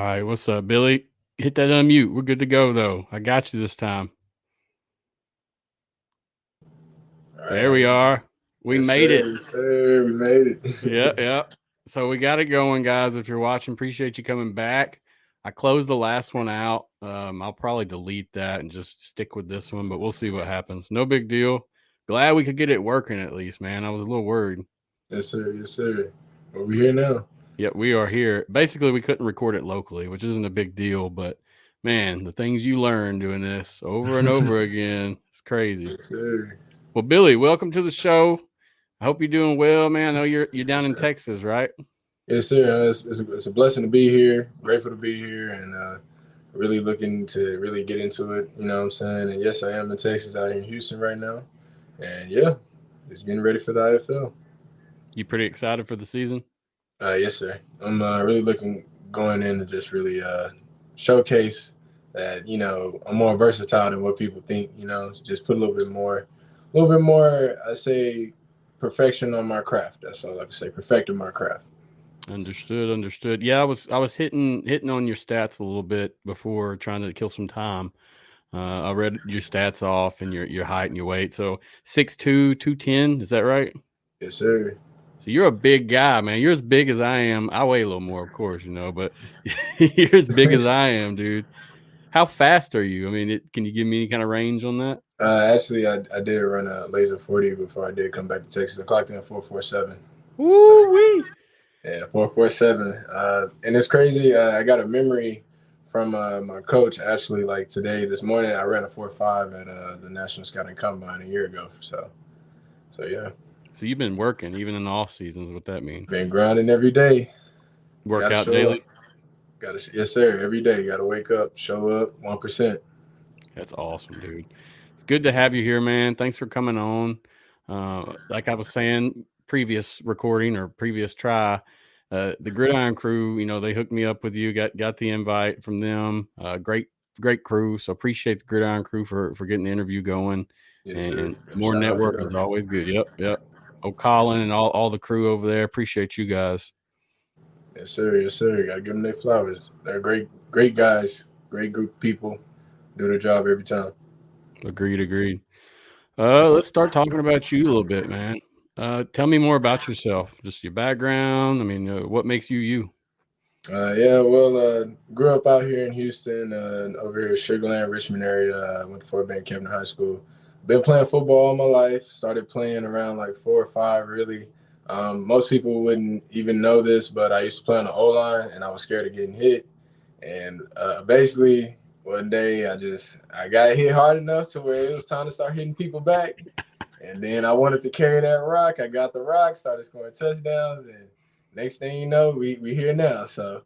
right, what's up, Billy? Hit that unmute. We're good to go, though. I got you this time. All There we right. are. We Yes, made sir. it. Yes, sir. We made it. Yeah. So we got it going, guys. If you're watching, appreciate you coming back. I closed the last one out. I'll probably delete that and just stick with this one, but we'll see what happens. No big deal. Glad we could get it working at least, man. I was a little worried. Yes, sir. Yes, sir. Well, we here now. Yep, we are here. Basically, we couldn't record it locally, which isn't a big deal, but man, the things you learn doing this over and over again, it's crazy. Yes, sir. Well, Billy, welcome to the show. I hope you're doing well, man. I know you're down Yes, in sir. Texas, right? Yes, sir. It's a blessing to be here. Grateful to be here, and really looking to really get into it. You know what I'm saying? And yes, I am in Texas, out here in Houston right now. And yeah, just getting ready for the IFL. You pretty excited for the season? Yes, sir. I'm really looking going in to just really showcase that I'm more versatile than what people think. Just put a little bit more. I say perfection on my craft. That's all I can say. Perfecting my craft. Understood. Yeah, I was hitting on your stats a little bit before trying to kill some time. I read your stats off and your height and your weight. So 6'2", 210, is that right? Yes, sir. So you're a big guy, man. You're as big as I am. I weigh a little more, of course, but you're as big as I am, dude. How fast are you? I mean, can you give me any kind of range on that? Actually, I did run a laser 40 before I did come back to Texas. I clocked in at 447. So Woo wee! yeah, 447. And it's crazy. I got a memory from my coach actually. Like today, this morning, I ran a 4.5 at the National Scouting Combine a year ago. So yeah, So you've been working even in the off seasons. What that mean? been grinding every day. Work Got to out show up. daily. Yes, sir. Every day, got to wake up, show up, 1%. That's awesome, dude. It's good to have you here, man. Thanks for coming on. Like I was saying, previous recording or previous try, the Gridiron Crew, they hooked me up with you. Got the invite from them. Great crew. So appreciate the Gridiron Crew for getting the interview going. Yes, sir. And more Shout out to networking is them. always good. Yep. Oh, Colin and all the crew over there. Appreciate you guys. Yes, sir. Yes, sir. Got to give them their flowers. They're great guys, great group of people. Do their job every time. Agreed. Let's start talking about you a little bit, man. Tell me more about yourself, just your background. I mean, what makes you you? Yeah, well, grew up out here in Houston, over here, Sugar Land, Richmond area. Went to Fort Bend, Kevin High School. Been playing football all my life. Started playing around like 4 or 5, really. Most people wouldn't even know this, but I used to play on the O line, and I was scared of getting hit. And basically, one day I got hit hard enough to where it was time to start hitting people back. And then I wanted to carry that rock. I got the rock, started scoring touchdowns, and next thing you know, we here now. So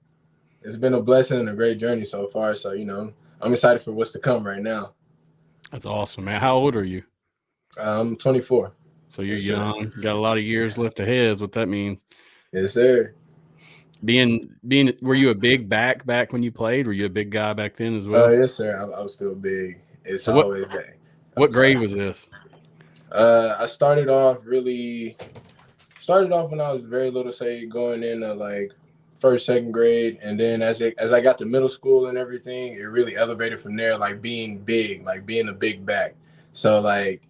it's been a blessing and a great journey so far. So I'm excited for what's to come right now. That's awesome, man. How old are you? I'm 24. So you're Yes, sir. young, got a lot of years left ahead. Is what that means. Yes, sir. Were you a big back when you played? Were you a big guy back then as well? Yes, sir. I was still big. It's So what always that. what I'm sorry. grade was this? I started off when I was very little, say going into like first, second grade, and then as I got to middle school and everything, it really elevated from there, like being big, like being a big back. So like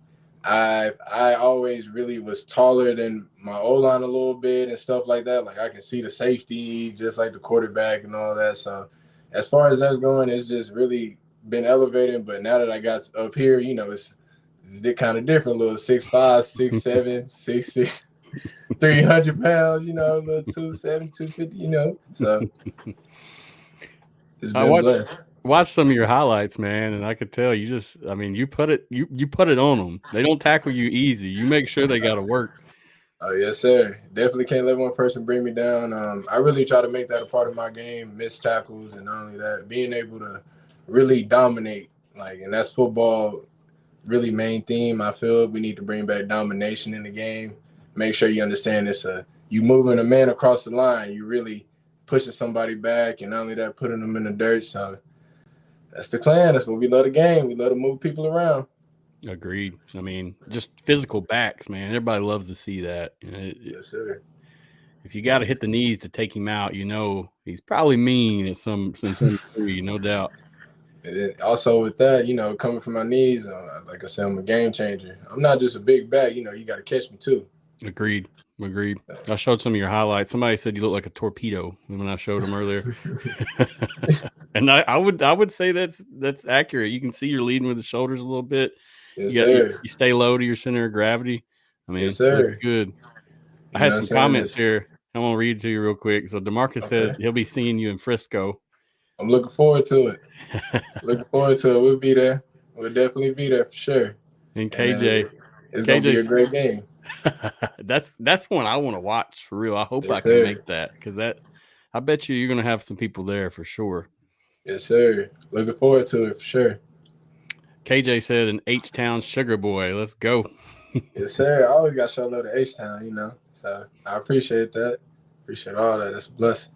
I always really was taller than my O line a little bit and stuff like that. Like I can see the safety just like the quarterback and all that. So as far as that's going, it's just really been elevating. But now that I got up here, it's kind of different. A little 6'5", 6'7", 6'6". 300 pounds, little 270, 250, So it's I been watched blessed. watched some of your highlights, man, and I could tell you put it on them. They don't tackle you easy. You make sure they got to work. Oh yes, sir. Definitely can't let one person bring me down. I really try to make that a part of my game, miss tackles, and not only that, being able to really dominate. Like, and that's football really main theme. I feel we need to bring back domination in the game. Make sure you understand you moving a man across the line. You really pushing somebody back, and not only that, putting them in the dirt. So that's the plan. That's what we love the game. We love to move people around. Agreed. I mean, just physical backs, man. Everybody loves to see that. Yes, sir. if you got to hit the knees to take him out, he's probably mean in some degree, no doubt. And then also with that, coming from my knees, like I said, I'm a game changer. I'm not just a big back. You got to catch me too. Agreed. I showed some of your highlights. Somebody said you look like a torpedo when I showed them earlier. And I would say that's accurate. You can see you're leading with the shoulders a little bit. Yes, sir. You stay low to your center of gravity. I mean, Yes, sir. looks good. I You know had what I'm some saying? comments here. I'm gonna read to you real quick. So DeMarcus said he'll be seeing you in Frisco. I'm looking forward to it. We'll be there. We'll definitely be there for sure. And KJ, it's gonna be a great game. That's one I want to watch for real. I hope I can make that because I bet you're gonna have some people there for sure. Yes, sir. Looking forward to it for sure. KJ said an H-Town sugar boy. Let's go. Yes, sir. I always got show love to H-Town, So I appreciate that. Appreciate all that. That's a blessing.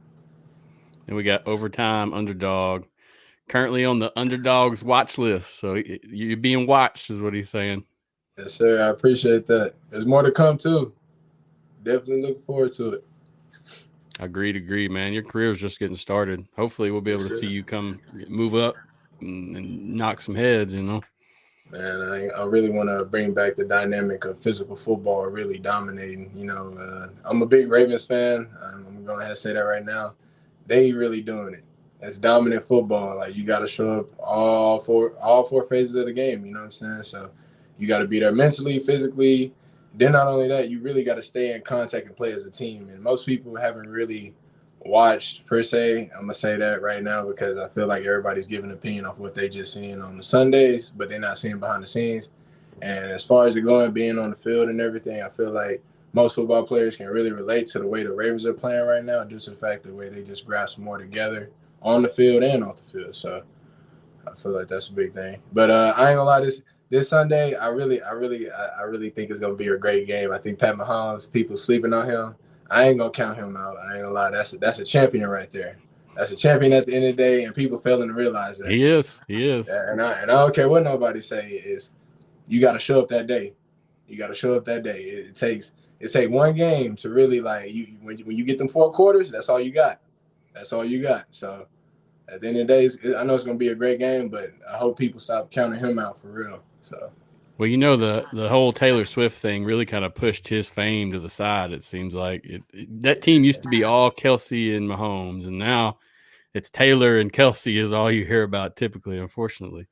And we got Overtime Underdog. Currently on the Underdogs watch list. So you're being watched is what he's saying. Yes, sir. I appreciate that. There's more to come too. Definitely looking forward to it. Agreed, man. Your career is just getting started. Hopefully we'll be able to see you move up and knock some heads, Man, I really want to bring back the dynamic of physical football really dominating. I'm a big Ravens fan. I'm going to say that right now. They really doing it. It's dominant football. Like, you got to show up all four phases of the game. You know what I'm saying? So you got to be there mentally, physically. Then not only that, you really got to stay in contact and play as a team. And most people haven't really watched per se. I'm gonna say that right now because I feel like everybody's giving an opinion off what they just seeing on the Sundays, but they're not seeing behind the scenes. And as far as being on the field and everything, I feel like most football players can really relate to the way the Ravens are playing right now due to the fact the way they just grasp more together on the field and off the field. So I feel like that's a big thing. But I ain't gonna lie, this Sunday, I really think it's gonna be a great game. I think Pat Mahomes, people sleeping on him. I ain't gonna count him out. I ain't gonna lie. That's a champion right there. That's a champion at the end of the day, and people failing to realize that. He is. And I don't care what nobody say. Is you got to show up that day. It takes one game to really when you get them 4 quarters. That's all you got. So at the end of the day, I know it's gonna be a great game, but I hope people stop counting him out for real. So. Well, the whole Taylor Swift thing really kind of pushed his fame to the side. It seems like that team used to be all Kelsey and Mahomes, and now it's Taylor and Kelsey is all you hear about typically, unfortunately.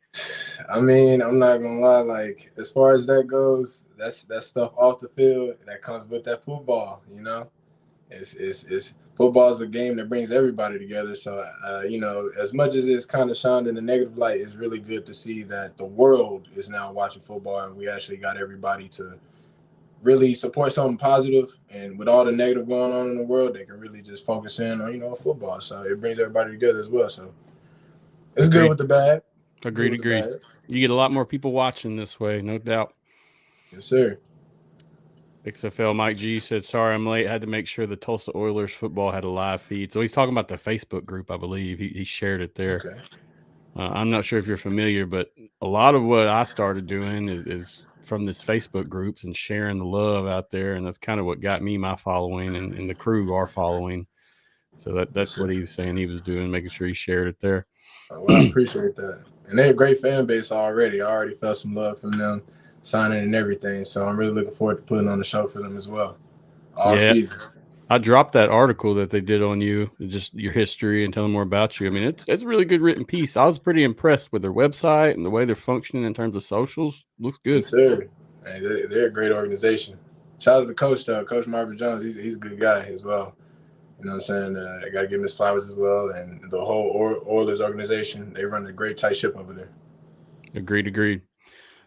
I mean, I'm not gonna lie. Like, as far as that goes, that's stuff off the field that comes with that football. It's football is a game that brings everybody together. So, as much as it's kind of shined in a negative light, it's really good to see that the world is now watching football, and we actually got everybody to really support something positive. And with all the negative going on in the world, they can really just focus in on football. So it brings everybody together as well. So it's good with the bad. Agreed. You get a lot more people watching this way, no doubt. Yes, sir. XFL Mike G said, sorry I'm late. I had to make sure the Tulsa Oilers football had a live feed. So he's talking about the Facebook group, I believe. He shared it there. Okay. I'm not sure if you're familiar, but a lot of what I started doing is from this Facebook groups and sharing the love out there. And that's kind of what got me my following and the crew our following. So that's what he was saying he was doing, making sure he shared it there. Well, I appreciate that. And they're a great fan base already. I already felt some love from them signing and everything. So I'm really looking forward to putting on the show for them as well. All season. I dropped that article that they did on you, just your history and telling more about you. I mean, it's a really good written piece. I was pretty impressed with their website and the way they're functioning in terms of socials. Looks good. Yes, sir. Hey, they're a great organization. Shout out to the coach, though. Coach Marvin Jones. He's a good guy as well. You know what I'm saying? I got to give him his flowers as well. And the whole Oilers organization, they run a great tight ship over there. Agreed.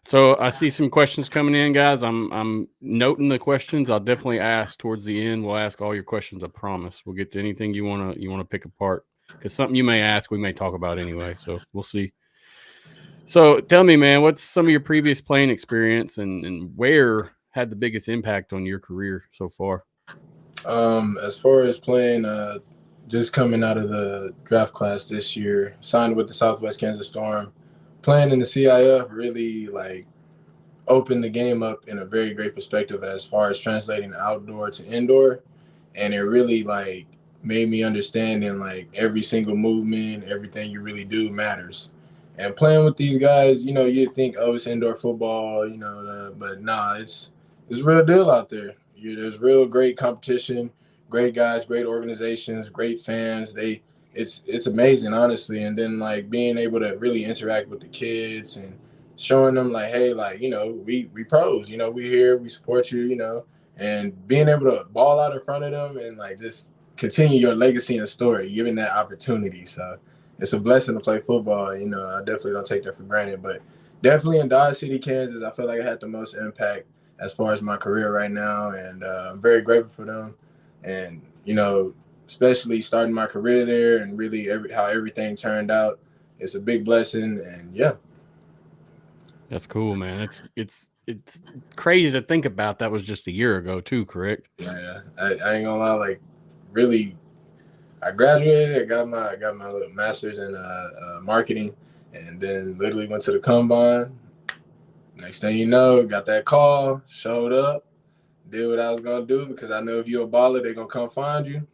So I see some questions coming in, guys. I'm noting the questions. I'll definitely ask towards the end. We'll ask all your questions. I promise. We'll get to anything you want to pick apart because something you may ask, we may talk about anyway. So we'll see. So tell me, man, what's some of your previous playing experience and where had the biggest impact on your career so far? As far as playing, just coming out of the draft class this year, signed with the Southwest Kansas Storm, playing in the CIF really opened the game up in a very great perspective as far as translating outdoor to indoor. and it really like made me understand in like every single movement, everything you really do matters. And playing with these guys, you know, you'd think, oh, it's indoor football, you know, but nah, it's real deal out there. There's real great competition, great guys, great organizations, great fans. It's amazing, honestly. And then like being able to really interact with the kids and showing them like, hey, like, you know, we pros, you know, we here, we support you, you know, and being able to ball out in front of them and like just continue your legacy and story, given that opportunity. So it's a blessing to play football. You know, I definitely don't take that for granted. But definitely in Dodge City, Kansas, I feel like I had the most impact as far as my career right now, and I'm very grateful for them. And you know, especially starting my career there and really how everything turned out, it's a big blessing. And yeah. That's cool, man. It's crazy to think about. That was just a year ago, too. Correct? Yeah, I ain't gonna lie. Like, really, I graduated. I got my little master's in marketing, and then literally went to the combine. Next thing you know, got that call, showed up, did what I was gonna do because I know if you're a baller, they're gonna come find you.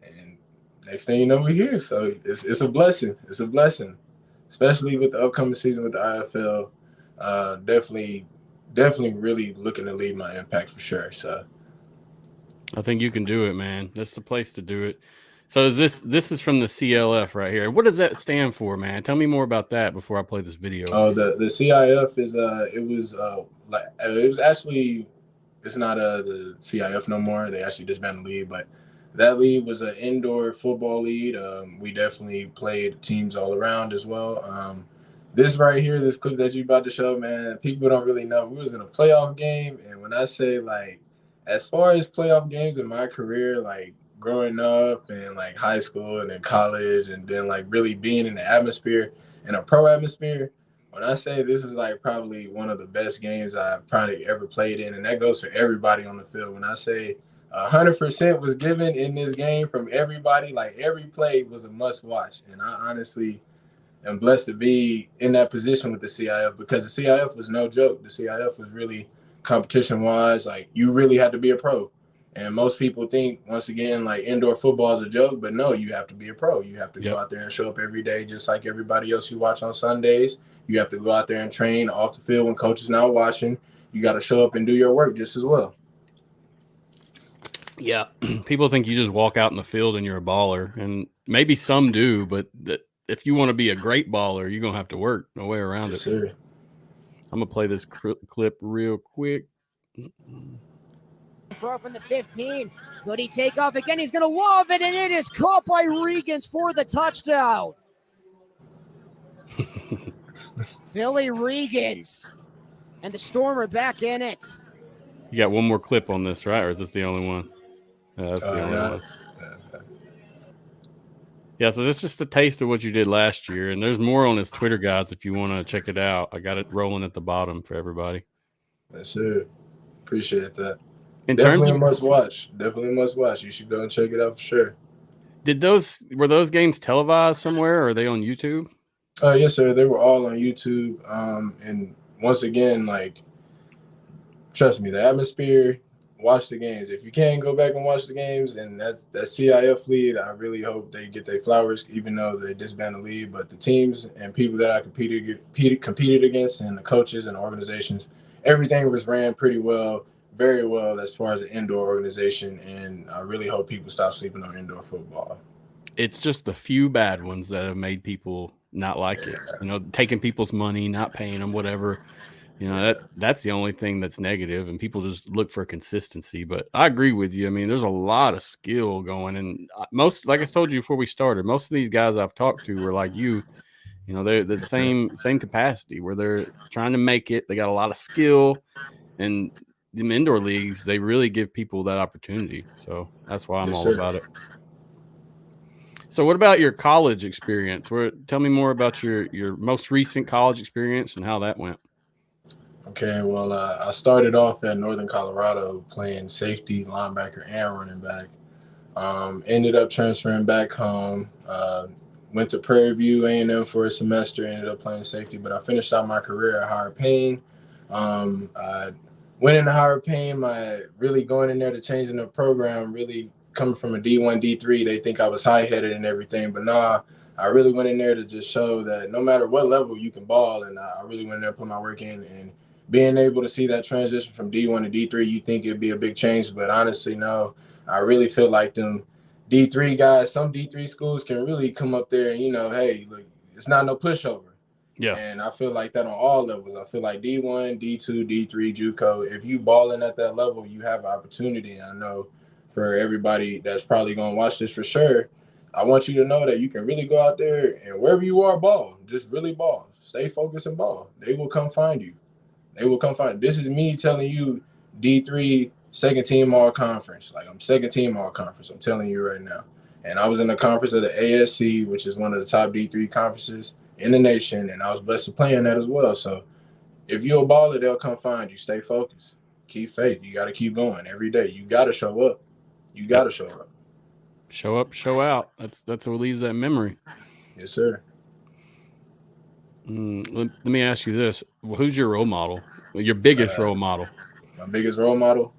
And next thing you know, we're here. So it's a blessing. It's a blessing, especially with the upcoming season with the IFL. Definitely, really looking to leave my impact for sure. So I think you can do it, man. That's the place to do it. So this is from the CLF right here. What does that stand for, man? Tell me more about that before I play this video. oh, the CIF is it was actually it's not the CIF no more. They actually disbanded the league, but that league was an indoor football league. We definitely played teams all around as well. This right here, this clip that you about to show, man, people don't really know. We was in a playoff game, and when I say like, as far as playoff games in my career, like growing up and like high school and then college, and then like really being in the atmosphere, in a pro atmosphere, when I say this is like probably one of the best games I've probably ever played in, and that goes for everybody on the field. When I say 100% was given in this game from everybody, like every play was a must watch. And I honestly am blessed to be in that position with the CIF because the CIF was no joke. The CIF was really competition wise, like you really had to be a pro. And most people think, once again, like indoor football is a joke, but no, you have to be a pro. You have to go out there and show up every day, just like everybody else you watch on Sundays. You have to go out there and train off the field when coach is not watching. You got to show up and do your work just as well. Yeah, people think you just walk out in the field and you're a baller, and maybe some do, but if you want to be a great baller, you're gonna have to work. No way around it. Sir. I'm gonna play this clip real quick. Throw from the 15. Goody take off again. He's going to love it, and it is caught by Reagins for the touchdown. Billy Reagins. And the Storm are back in it. You got one more clip on this, right? Or is this the only one? That's the only one. Yeah, so this is just a taste of what you did last year. And there's more on his Twitter, guys, if you want to check it out. I got it rolling at the bottom for everybody. That's it. Appreciate that. Definitely a must watch. Definitely a must watch. You should go and check it out for sure. Were those games televised somewhere, or are they on YouTube? Yes, sir. They were all on YouTube. And once again, like, trust me, the atmosphere. Watch the games. If you can go back and watch the games, and that CIF lead, I really hope they get their flowers, even though they disbanded the league. But the teams and people that I competed against, and the coaches and organizations, everything was ran pretty well, very well as far as an indoor organization. And I really hope people stop sleeping on indoor football. It's just the few bad ones that have made people not like it. You know, taking people's money, not paying them, whatever. You know, that's the only thing that's negative, and people just look for consistency. But I agree with you. I mean, there's a lot of skill going, and most, like I told you before we started, most of these guys I've talked to were like you. You know, they're the same capacity where they're trying to make it. They got a lot of skill, and the indoor leagues, they really give people that opportunity. So that's why I'm all about it. So what about your college experience? Tell me more about your most recent college experience and how that went. Okay, well, I started off at Northern Colorado playing safety, linebacker, and running back. Ended up transferring back home. Went to Prairie View A&M for a semester. Ended up playing safety, but I finished out my career at Higher Payne. I went into Higher Payne. My really going in there to changing the program really coming from a D1, D3, they think I was high-headed and everything. But nah, I really went in there to just show that no matter what level you can ball, and I really went in there and put my work in. And being able to see that transition from D1 to D3, you think it'd be a big change, but honestly, no. I really feel like them D3 guys, some D3 schools can really come up there and, hey, look, it's not no pushover. Yeah. And I feel like that on all levels. I feel like D1, D2, D3, JUCO, if you balling at that level, you have an opportunity. I know for everybody that's probably going to watch this for sure, I want you to know that you can really go out there and wherever you are, ball. Just really ball. Stay focused and ball. They will come find you. They will come find you. This is me telling you D3, second team all conference. Like, I'm second team all conference. I'm telling you right now. And I was in the conference of the ASC, which is one of the top D3 conferences in the nation, and I was blessed to play in that as well. So if you're a baller, they'll come find you. Stay focused. Keep faith. You got to keep going every day. You got to show up. You got to show up. Show up, show out. That's what leaves that memory. Yes, sir. Let me ask you this. Who's your role model? Your biggest role model? My biggest role model?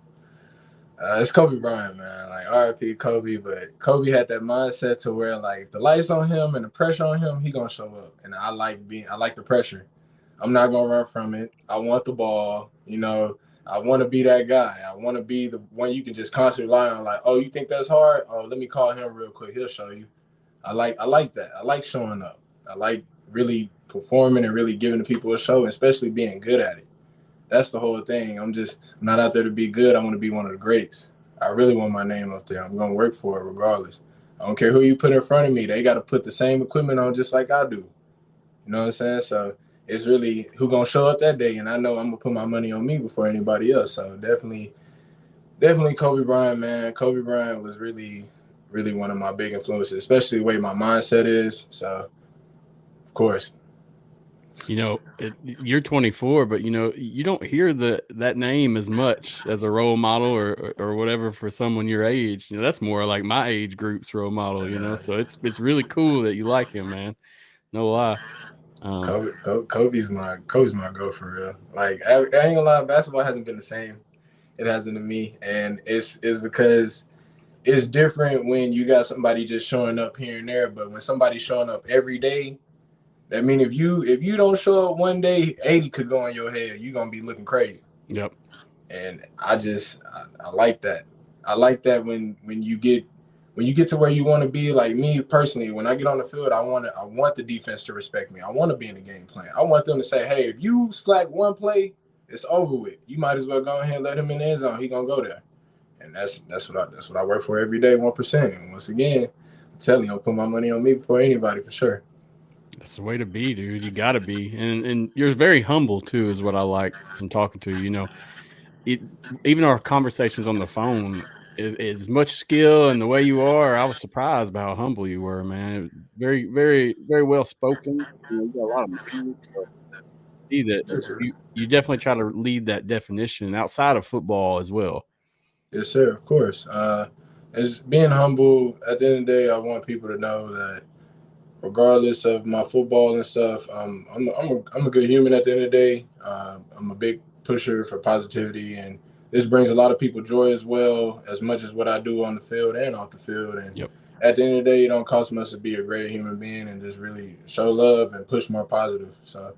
It's Kobe Bryant, man. Like, RIP Kobe, but Kobe had that mindset to where, like, if the lights on him and the pressure on him, he gonna show up. And I like the pressure. I'm not gonna run from it. I want the ball. I want to be that guy. I want to be the one you can just constantly rely on. Like, oh, you think that's hard? Oh, let me call him real quick. He'll show you. I like that. I like showing up. I like really performing and really giving the people a show, especially being good at it. That's the whole thing. I'm not out there to be good. I want to be one of the greats. I really want my name up there. I'm going to work for it regardless. I don't care who you put in front of me. They got to put the same equipment on just like I do. You know what I'm saying? So it's really who going to show up that day. And I know I'm going to put my money on me before anybody else. So definitely Kobe Bryant, man. Kobe Bryant was really, really one of my big influences, especially the way my mindset is. So, of course. You're 24, but you don't hear that name as much as a role model or whatever for someone your age. That's more like my age group's role model. So it's really cool that you like him, man. No lie. Kobe's my go for real. Like, I ain't gonna lie, basketball hasn't been the same. It hasn't to me, and it's because it's different when you got somebody just showing up here and there, but when somebody's showing up every day. I mean, if you don't show up one day, 80 could go in your head. You're gonna be looking crazy. Yep. And I like that. I like that when you get to where you want to be. Like me personally, when I get on the field, I want the defense to respect me. I want to be in the game plan. I want them to say, hey, if you slack one play, it's over with. You might as well go ahead and let him in the end zone. He gonna go there. And that's what I work for every day, 1%. And once again, I'm telling you, I'll put my money on me before anybody for sure. That's the way to be, dude. You got to be. And you're very humble, too, is what I like from talking to you. Even our conversations on the phone, is much skill and the way you are. I was surprised by how humble you were, man. Very, very, very well spoken. You got a lot of money. So see that you definitely try to lead that definition outside of football as well. Yes, sir. Of course. As being humble, at the end of the day, I want people to know that regardless of my football and stuff, I'm a good human at the end of the day. I'm a big pusher for positivity, and this brings a lot of people joy as well, as much as what I do on the field and off the field. And At the end of the day, it don't cost much to be a great human being and just really show love and push more positive. So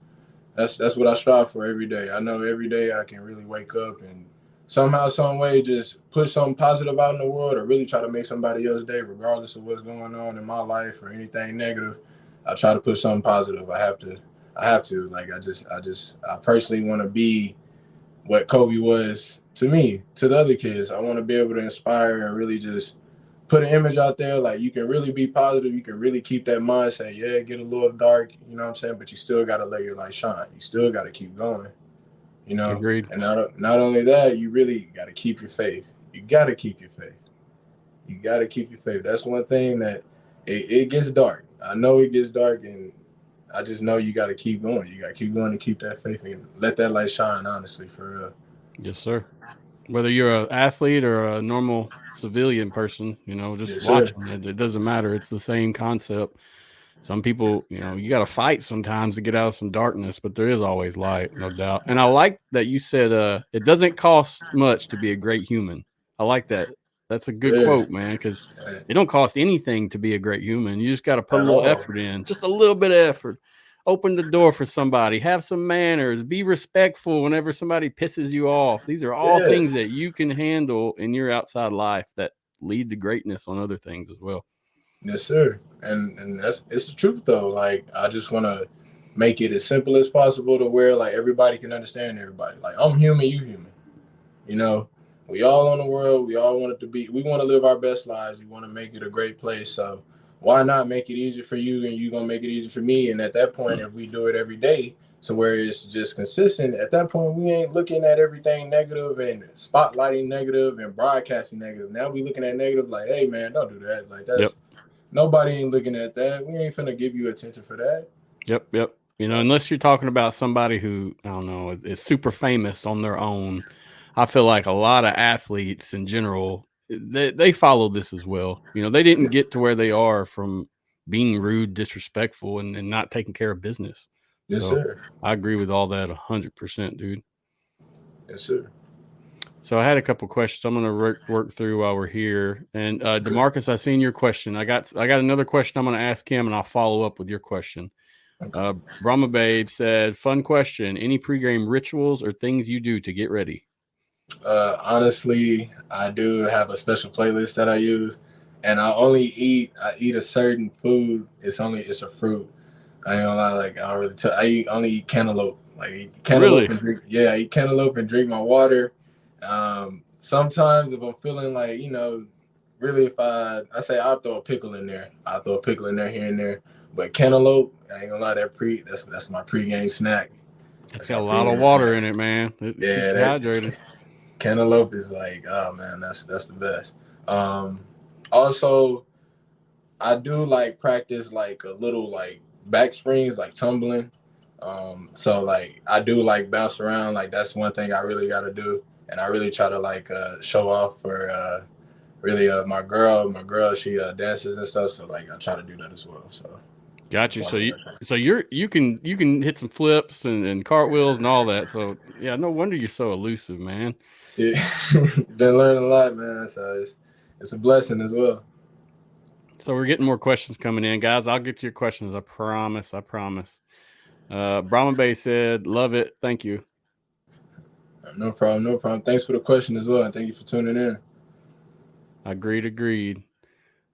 that's what I strive for every day. I know every day I can really wake up and somehow, some way, just push something positive out in the world or really try to make somebody else's day, regardless of what's going on in my life or anything negative. I try to push something positive. I have to. Like, I personally want to be what Kobe was to me, to the other kids. I want to be able to inspire and really just put an image out there. Like, you can really be positive. You can really keep that mindset. Yeah, get a little dark, you know what I'm saying? But you still got to let your light shine. You still got to keep going. Agreed. And not only that, you really got to keep your faith. You got to keep your faith. You got to keep your faith. That's one thing that it gets dark. I know it gets dark, and I just know you got to keep going. You got to keep going and keep that faith and let that light shine, honestly, for real. Yes, sir. Whether you're an athlete or a normal civilian person, just watching it doesn't matter. It's the same concept. Some people, you got to fight sometimes to get out of some darkness, but there is always light, no doubt. And I like that you said it doesn't cost much to be a great human. I like that. That's a good quote, man, because it don't cost anything to be a great human. You just got to put a little effort in, just a little bit of effort. Open the door for somebody. Have some manners. Be respectful whenever somebody pisses you off. These are all things that you can handle in your outside life that lead to greatness on other things as well. Yes, sir. And it's the truth though. Like I just want to make it as simple as possible to where like everybody can understand everybody. Like I'm human, you human. You know, we all on the world. We all want it to be. We want to live our best lives. We want to make it a great place. So why not make it easier for you, and you gonna make it easier for me? And at that point, if we do it every day, so where it's just consistent, at that point we ain't looking at everything negative and spotlighting negative and broadcasting negative. Now we looking at negative like, hey man, don't do that. Like that's nobody ain't looking at that. We ain't finna give you attention for that. Yep. You know, unless you're talking about somebody who, I don't know, is super famous on their own. I feel like a lot of athletes in general, they follow this as well. You know, they didn't get to where they are from being rude, disrespectful, and not taking care of business. Yes, sir. I agree with all that 100%, dude. Yes, sir. So I had a couple questions I'm going to work through while we're here. And DeMarcus, I seen your question. I got another question I'm going to ask him, and I'll follow up with your question. Brahma Babe said, fun question. Any pregame rituals or things you do to get ready? Honestly, I do have a special playlist that I use, and I eat a certain food. It's a fruit. I ain't gonna lie, like I don't really only eat cantaloupe. Like eat cantaloupe and drink. Yeah, I eat cantaloupe and drink my water. Sometimes if I'm feeling like, really if I say I'll throw a pickle in there. I'll throw a pickle in there here and there. But cantaloupe, I ain't gonna lie, that's my pregame snack. It's got a lot of water in it, man. It keeps you hydrated. Cantaloupe is like, oh man, that's the best. Also, I do like practice like a little like back springs, like tumbling. So like I do like bounce around. Like that's one thing I really got to do, and I really try to like show off for really my girl. She dances and stuff, so like I try to do that as well. So. Got you. So you can hit some flips and cartwheels and all that. So yeah, no wonder you're so elusive, man. Yeah, been learning a lot, man. So it's a blessing as well. So we're getting more questions coming in, guys. I'll get to your questions. I promise. Brahma Bay said, "Love it. Thank you." No problem. Thanks for the question as well, and thank you for tuning in. Agreed.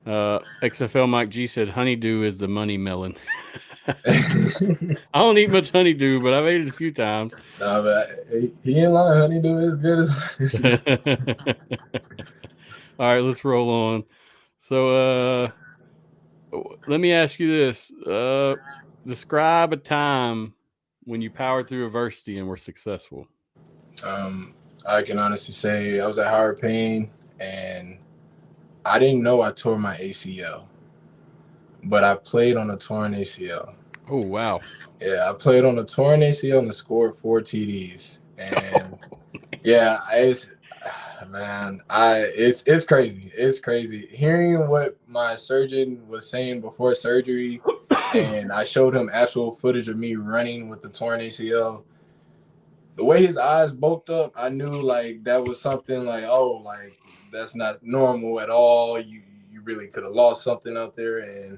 XFL Mike G said, "Honeydew is the money melon." I don't eat much honeydew, but I've ate it a few times. Nah, but he ain't lying. Honeydew is good as All right, let's roll on. So let me ask you this. Describe a time when you powered through adversity and were successful. I can honestly say I was at higher pain, and I didn't know I tore my ACL, but I played on a torn ACL. Oh, wow. Yeah, I played on a torn ACL and scored 4 TDs. And yeah, it's crazy. It's crazy. Hearing what my surgeon was saying before surgery, and I showed him actual footage of me running with the torn ACL. The way his eyes bulked up, I knew like that was something like, oh, like that's not normal at all. You really could have lost something out there, and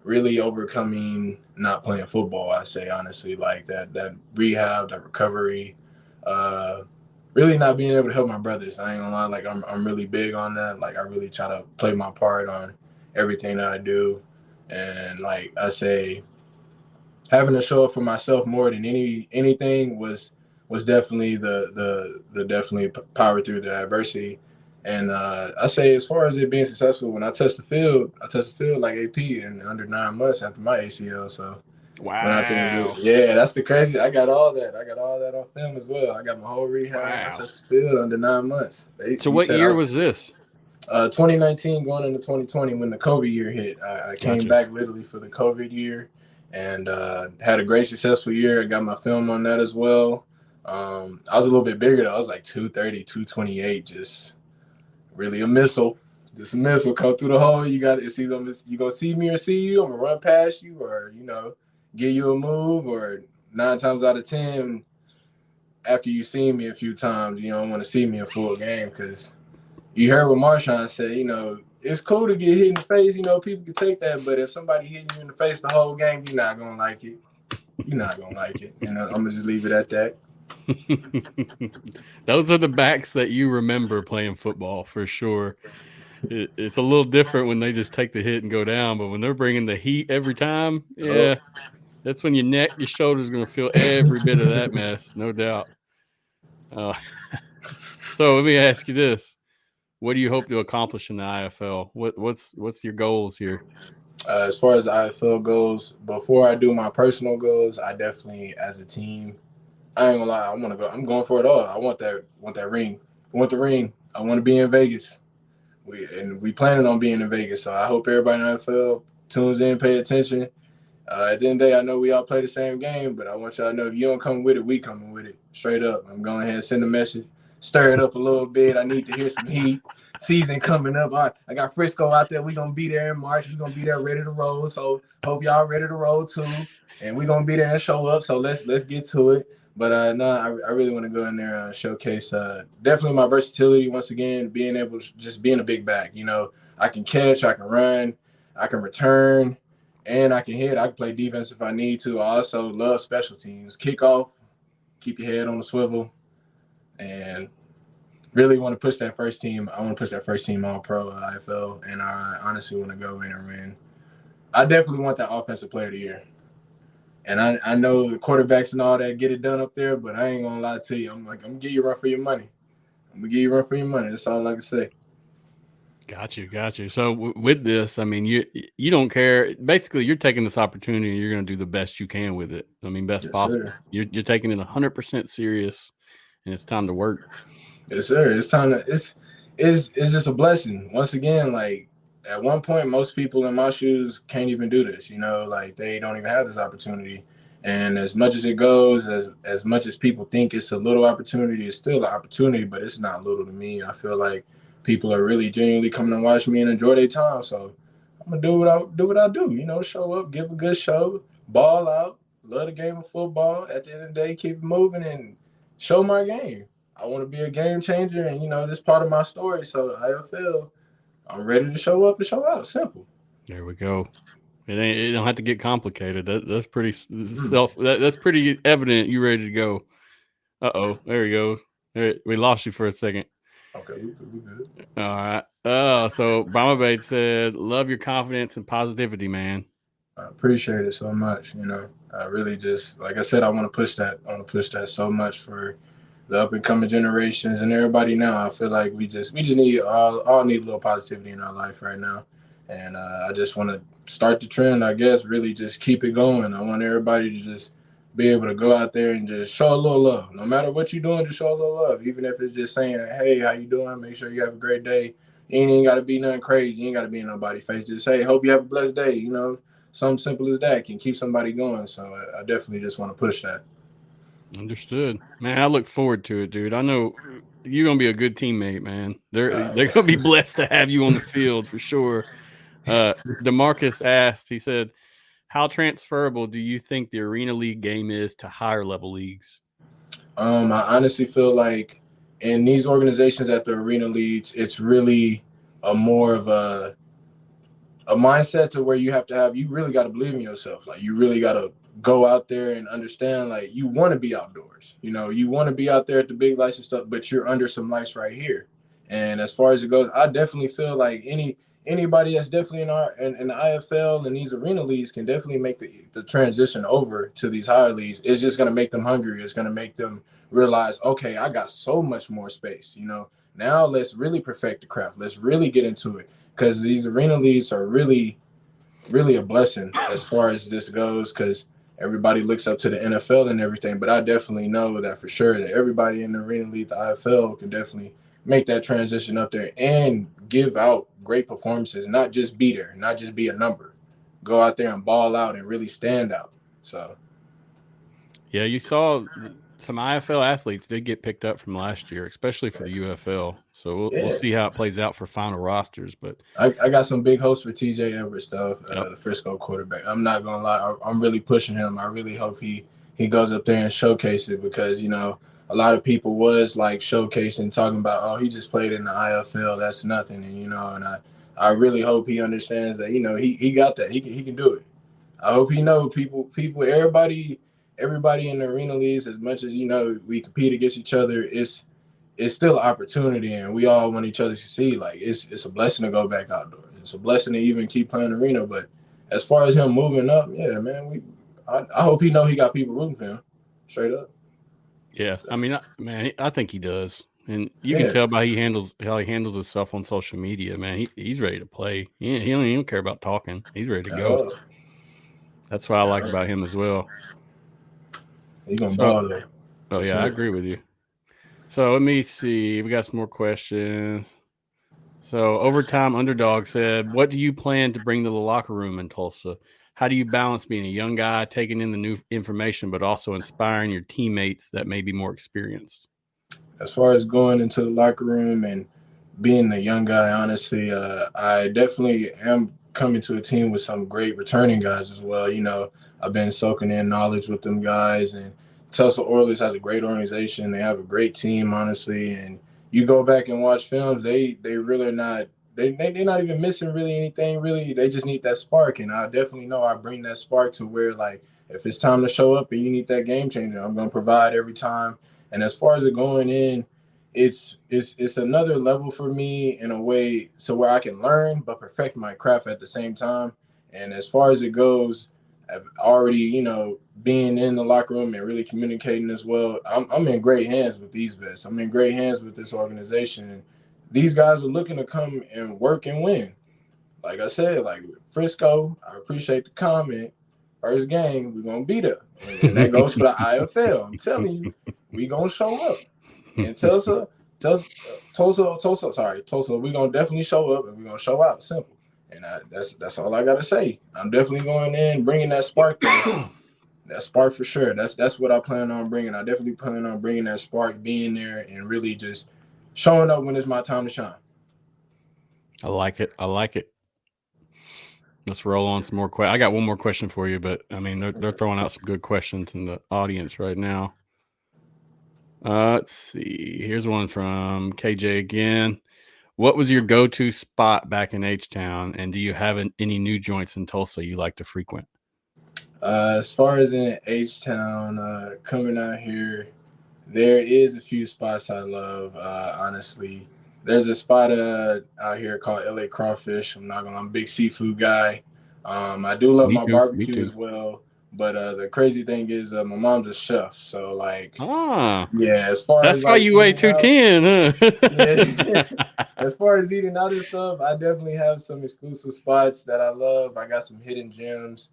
really overcoming not playing football, I say honestly, like that rehab, that recovery, really not being able to help my brothers. I ain't gonna lie, like I'm really big on that. Like I really try to play my part on everything that I do, and like I say, having to show up for myself more than anything was definitely the definitely power through the adversity. And I say, as far as it being successful, when I touched the field like AP in under 9 months after my ACL. So, wow, yeah, that's the crazy. I got all that on film as well. I got my whole rehab. Wow. I touched the field under 9 months. So, what year was this? 2019 going into 2020 when the COVID year hit. I came back literally for the COVID year, and had a great successful year. I got my film on that as well. I was a little bit bigger though. I was like 230, 228, just really a missile. Just a missile come through the hole. You got it's either you gonna see me or see you. I'm gonna run past you, or give you a move. Or 9 times out of 10, after you see me a few times, you don't want to see me a full game because you heard what Marshawn said, it's cool to get hit in the face. People can take that, but if somebody hitting you in the face the whole game, you're not going to like it. You're not going to like it. I'm going to just leave it at that. Those are the backs that you remember playing football for sure. It's a little different when they just take the hit and go down, but when they're bringing the heat every time, yeah, that's when your shoulders going to feel every bit of that mess, no doubt. So let me ask you this. What do you hope to accomplish in the IFL? What's your goals here? As far as the IFL goes, before I do my personal goals, I definitely, as a team, I ain't gonna lie, I'm going for it all. I want that ring. I want the ring. I want to be in Vegas. We planning on being in Vegas, so I hope everybody in the NFL tunes in, pay attention. At the end of the day, I know we all play the same game, but I want y'all to know if you don't come with it, we coming with it. Straight up. I'm going ahead and send a message. Stir it up a little bit. I need to hear some heat. Season coming up. I got Frisco out there. We're going to be there in March. We're going to be there ready to roll. So hope y'all ready to roll too. And we're going to be there and show up. So let's get to it. But I really want to go in there and showcase definitely my versatility once again, being able to just being a big back. I can catch, I can run, I can return, and I can hit. I can play defense if I need to. I also love special teams. Kickoff, keep your head on the swivel, and really want to push that first team. I want to push that first team all-pro IFL, and I honestly want to go in and win. I definitely want that offensive player of the year. And I know the quarterbacks and all that get it done up there, but I ain't going to lie to you. I'm going to give you a run for your money. That's all I can say. Got you. So with this, I mean, you don't care. Basically, you're taking this opportunity and you're going to do the best you can with it. I mean, best possible. Sir. You're taking it 100% serious, and it's time to work. Yes, sir. It's time to. It's just a blessing. Once again, like at one point, most people in my shoes can't even do this. Like they don't even have this opportunity. And as much as it goes, as much as people think it's a little opportunity, it's still an opportunity, but it's not little to me. I feel like people are really genuinely coming to watch me and enjoy their time. So I'm gonna do what I do. Show up, give a good show, ball out, love the game of football. At the end of the day, keep it moving and show my game. I want to be a game changer, and this is part of my story. So IFL, I'm ready to show up and show out. Simple. There we go. It don't have to get complicated. That's pretty that's pretty evident. You ready to go? There you go. We lost you for a second. Okay, we good. All right. So Nbhd said, "Love your confidence and positivity, man." I appreciate it so much. I really just, like I said, I want to push that. I want to push that so much for the up and coming generations and everybody now. I feel like we just need all need a little positivity in our life right now, and I just want to start the trend. I guess really just keep it going. I want everybody to just be able to go out there and just show a little love. No matter what you're doing, just show a little love. Even if it's just saying, "Hey, how you doing? Make sure you have a great day." You ain't got to be nothing crazy. You ain't got to be in nobody's face. Just say, "Hope you have a blessed day." Something simple as that can keep somebody going. So I definitely just want to push that. Understood, man. I look forward to it, dude. I know you're gonna be a good teammate, man. They're gonna be blessed to have you on the field for sure. DeMarcus asked, he said, "How transferable do you think the Arena League game is to higher level leagues?" I honestly feel like in these organizations at the Arena Leagues, it's really a more of a mindset to where you really got to believe in yourself. Like you really got to go out there and understand, like you want to be outdoors, you want to be out there at the big lights and stuff, but you're under some lights right here. And as far as it goes, I definitely feel like anybody that's definitely in the IFL and these Arena Leagues can definitely make the transition over to these higher leagues. It's just going to make them hungry. It's going to make them realize, okay, I got so much more space, now let's really perfect the craft. Let's really get into it. Because these Arena Leagues are really, really a blessing as far as this goes, because everybody looks up to the NFL and everything. But I definitely know that for sure that everybody in the Arena League, the IFL, can definitely make that transition up there and give out great performances, not just be there, not just be a number. Go out there and ball out and really stand out. So, yeah, you saw some IFL athletes did get picked up from last year, especially for the UFL. So we'll see how it plays out for final rosters. But I got some big hopes for TJ Edwards, though, the Frisco quarterback. I'm not going to lie. I'm really pushing him. I really hope he goes up there and showcase it because, a a lot of people was like showcasing, talking about, oh, he just played in the IFL, that's nothing, and and I really hope he understands that he got that, he can do it. I hope he know people, everybody in the arena leagues, as much as we compete against each other, it's still an opportunity, and we all want each other to succeed. Like it's a blessing to go back outdoors. It's a blessing to even keep playing arena. But as far as him moving up, yeah, man, I hope he know he got people rooting for him, straight up. Yeah, I mean, I think he does, and you can Yeah. tell by how he handles himself on social media. Man, he's ready to play. He don't even care about talking. He's ready to go. That's what I like about him as well. He gonna ball there. Oh yeah, I agree with you. So let me see. We got some more questions. So Overtime Underdog said, "What do you plan to bring to the locker room in Tulsa? How do you balance being a young guy, taking in the new information, but also inspiring your teammates that may be more experienced?" As far as going into the locker room and being the young guy, honestly, I definitely am coming to a team with some great returning guys as well. I've been soaking in knowledge with them guys, and Tulsa Oilers has a great organization. They have a great team, honestly. And you go back and watch films, they really are not. They're not even missing really anything. Really, they just need that spark, and I definitely know I bring that spark to where, like, if it's time to show up and you need that game changer, I'm going to provide every time. And as far as it going in, it's another level for me in a way, so where I can learn but perfect my craft at the same time. And as far as it goes, I've already, being in the locker room and really communicating as well. I'm in great hands with these vets. I'm in great hands with this organization. And these guys are looking to come and work and win. Like I said, like Frisco, I appreciate the comment. First game, we're gonna beat them. And that goes for the IFL. I'm telling you, we gonna show up. And Tulsa, we're gonna definitely show up and we're gonna show out. Simple. And that's all I gotta say. I'm definitely going in, bringing that spark there. That spark for sure. That's what I plan on bringing. I definitely plan on bringing that spark, being there, and really just showing up when it's my time to shine. I like it. Let's roll on some more questions. I got one more question for you, but I mean, they're throwing out some good questions in the audience right now. Let's see. Here's one from KJ again. What was your go-to spot back in H-Town, and do you have any new joints in Tulsa you like to frequent? As far as in H-Town, coming out here, there is a few spots I love. Honestly, there's a spot out here called LA Crawfish. I'm a big seafood guy. I do love my barbecue as well. But the crazy thing is, my mom's a chef, so like, yeah. As far that's as why like you weigh 210, huh? Yeah. As far as eating out and stuff, I definitely have some exclusive spots that I love. I got some hidden gems.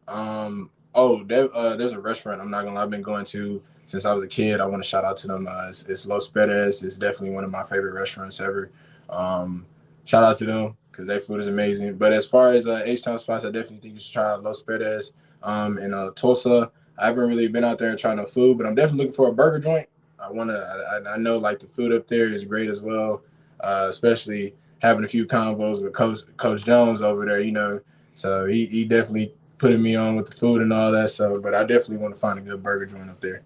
There's a restaurant I'm not gonna lie, I've been going to since I was a kid. I want to shout out to them. It's Los Perez. It's definitely one of my favorite restaurants ever. Shout out to them because their food is amazing. But as far as H-Town spots, I definitely think you should try Los Perez. In Tulsa, I haven't really been out there and tried no food, but I'm definitely looking for a burger joint. I know like the food up there is great as well, especially having a few combos with Coach Jones over there. So he definitely putting me on with the food and all that. So, but I definitely want to find a good burger joint up there.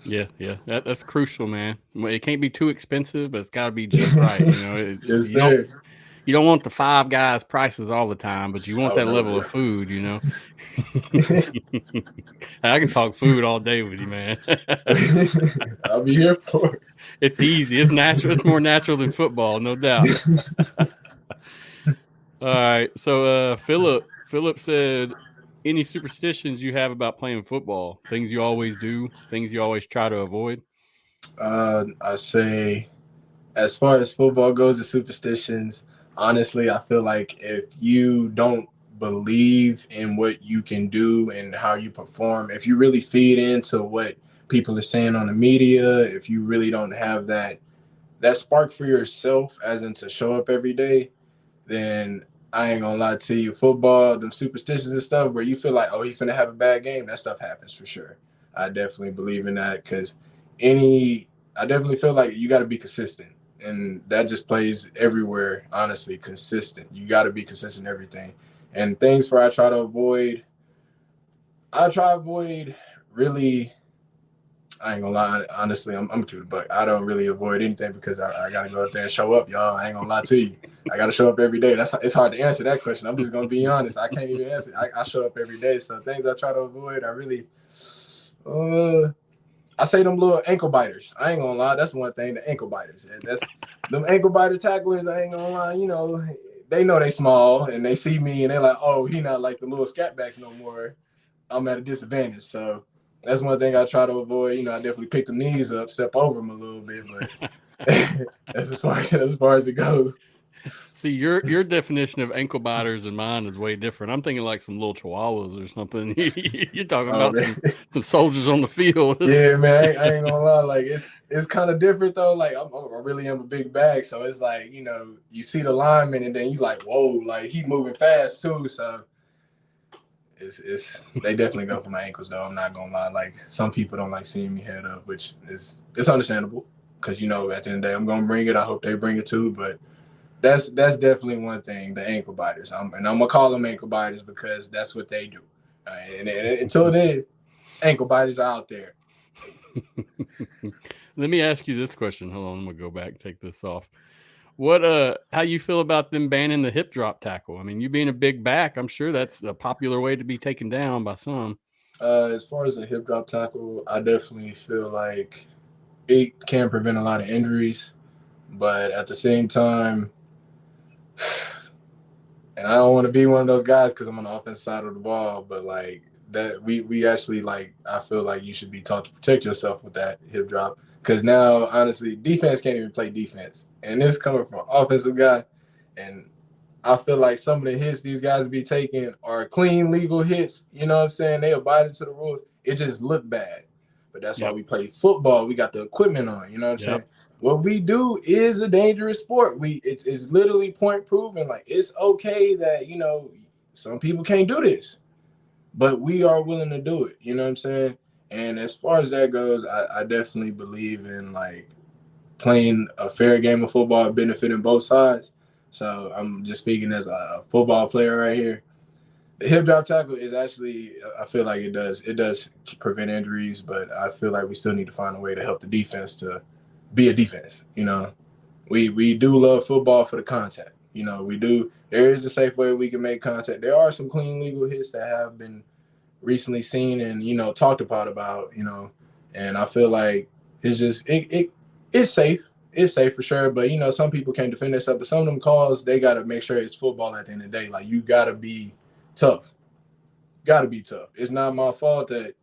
Yeah, that's crucial, man. It can't be too expensive, but it's got to be just right. Yes, sir. You don't want the Five Guys prices all the time, but you want that level of food. I can talk food all day with you, man. I'll be here for it. It's easy. It's natural. It's more natural than football, no doubt. All right. So Philip said, any superstitions you have about playing football? Things you always do, things you always try to avoid? I say, as far as football goes, the superstitions, honestly, I feel like if you don't believe in what you can do and how you perform, if you really feed into what people are saying on the media, if you really don't have that spark for yourself, as in to show up every day, then I ain't gonna lie to you. Football, them superstitions and stuff, where you feel like, oh, he's finna have a bad game, that stuff happens for sure. I definitely believe in that because I definitely feel like you got to be consistent, and that just plays everywhere. Honestly, consistent. You got to be consistent in everything, and things where I try to avoid. I try to avoid really I ain't gonna lie. Honestly, I'm true, but I don't really avoid anything because I gotta go out there and show up, y'all. I ain't gonna lie to you. I gotta show up every day. It's hard to answer that question. I'm just gonna be honest. I can't even answer. I show up every day. So things I try to avoid, I really, I say them little ankle biters. I ain't gonna lie. That's one thing. The ankle biters. That's them ankle biter tacklers. I ain't gonna lie. You know, they know they small and they see me and they're like, oh, he not like the little scatbacks no more. I'm at a disadvantage. So that's one thing I try to avoid. You know, I definitely pick the knees up, step over them a little bit, but that's as far as it goes. See, your definition of ankle biters and mine is way different. I'm thinking like some little chihuahuas or something. You're talking about some soldiers on the field. Yeah, man, I ain't gonna lie. Like it's kind of different though. Like I really am a big bag, so it's like, you know, you see the lineman and then you like, whoa, like he moving fast too. So it's they definitely go for my ankles though. I'm not gonna lie. Like some people don't like seeing me head up, which it's understandable because, you know, at the end of the day I'm gonna bring it. I hope they bring it too, but that's definitely one thing. The ankle biters, and I'm gonna call them ankle biters because that's what they do. And until then, ankle biters are out there. Let me ask you this question. Hold on, I'm gonna go back, take this off. What how you feel about them banning the hip drop tackle? I mean, you being a big back, I'm sure that's a popular way to be taken down by some. As far as the hip drop tackle, I definitely feel like it can prevent a lot of injuries, but at the same time, and I don't want to be one of those guys because I'm on the offensive side of the ball, but like that, we actually, like, I feel like you should be taught to protect yourself with that hip drop because now, honestly, defense can't even play defense, and this coming from an offensive guy, and I feel like some of the hits these guys be taking are clean, legal hits. You know what I'm saying? They abided to the rules. It just looked bad. But that's why we play football. We got the equipment on. You know what I'm saying? What we do is a dangerous sport. It's literally point proven. Like, it's okay that, you know, some people can't do this, but we are willing to do it. You know what I'm saying? And as far as that goes, I definitely believe in, like, playing a fair game of football, benefiting both sides. So I'm just speaking as a football player right here. The hip drop tackle is actually, I feel like it does prevent injuries, but I feel like we still need to find a way to help the defense to be a defense. You know, we do love football for the contact. You know, we do. There is a safe way we can make contact. There are some clean legal hits that have been recently seen and, you know, talked about, you know, and I feel like it's just it's safe. It's safe for sure, but, you know, some people can't defend themselves. But some of them calls, they got to make sure it's football at the end of the day. Like, you got to be tough. Got to be tough. It's not my fault that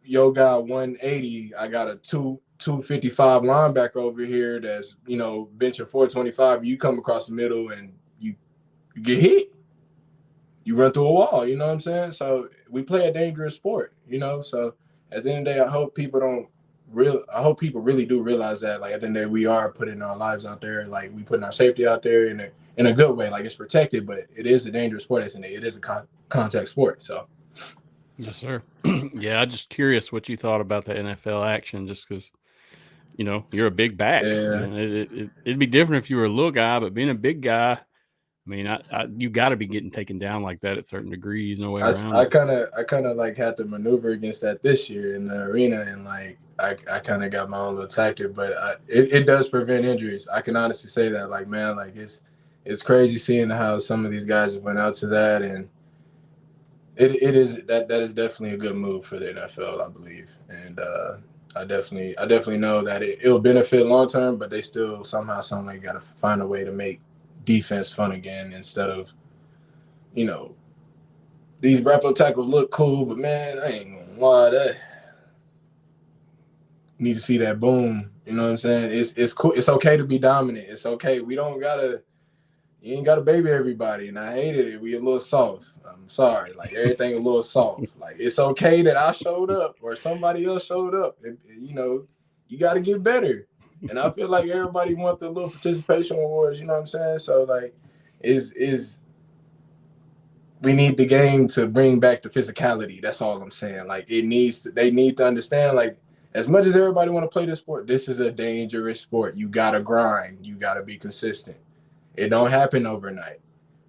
yo got 180. I got a 255 linebacker over here that's, you know, benching 425. You come across the middle and you get hit. You run through a wall. You know what I'm saying? So we play a dangerous sport. You know, so at the end of the day, I hope people really do realize that, like, at the end of the day, we are putting our lives out there, like, we putting our safety out there in a good way, like, it's protected, but it is a dangerous sport at the end of the day. It is a contact sport. So Yes, sir. Yeah, I'm just curious what you thought about the NFL action, just because, you know, you're a big back. yeah. It'd be different if you were a little guy, but being a big guy, I mean, you got to be getting taken down like that at certain degrees. No way around I it. kind of like had to maneuver against that this year in the arena, and like I kind of got my own little tactic, but it does prevent injuries. I can honestly say that, like, man, like it's crazy seeing how some of these guys have went out to that, and it is that is definitely a good move for the NFL, I believe, and I definitely know that it'll benefit long term, but they still somehow, some way got to find a way to make defense fun again instead of, you know, these wrap-up tackles look cool, but, man, I ain't gonna lie, that need to see that boom. You know what I'm saying? It's cool. It's okay to be dominant. It's okay. You ain't gotta baby everybody, and I hated it. We a little soft. I'm sorry. Like, everything a little soft. Like, it's okay that I showed up or somebody else showed up. You know, you got to get better. And I feel like everybody wants the little participation awards. You know what I'm saying? So, like, we need the game to bring back the physicality. That's all I'm saying. Like, they need to understand, like, as much as everybody want to play this sport, this is a dangerous sport. You gotta grind. You gotta be consistent. It don't happen overnight.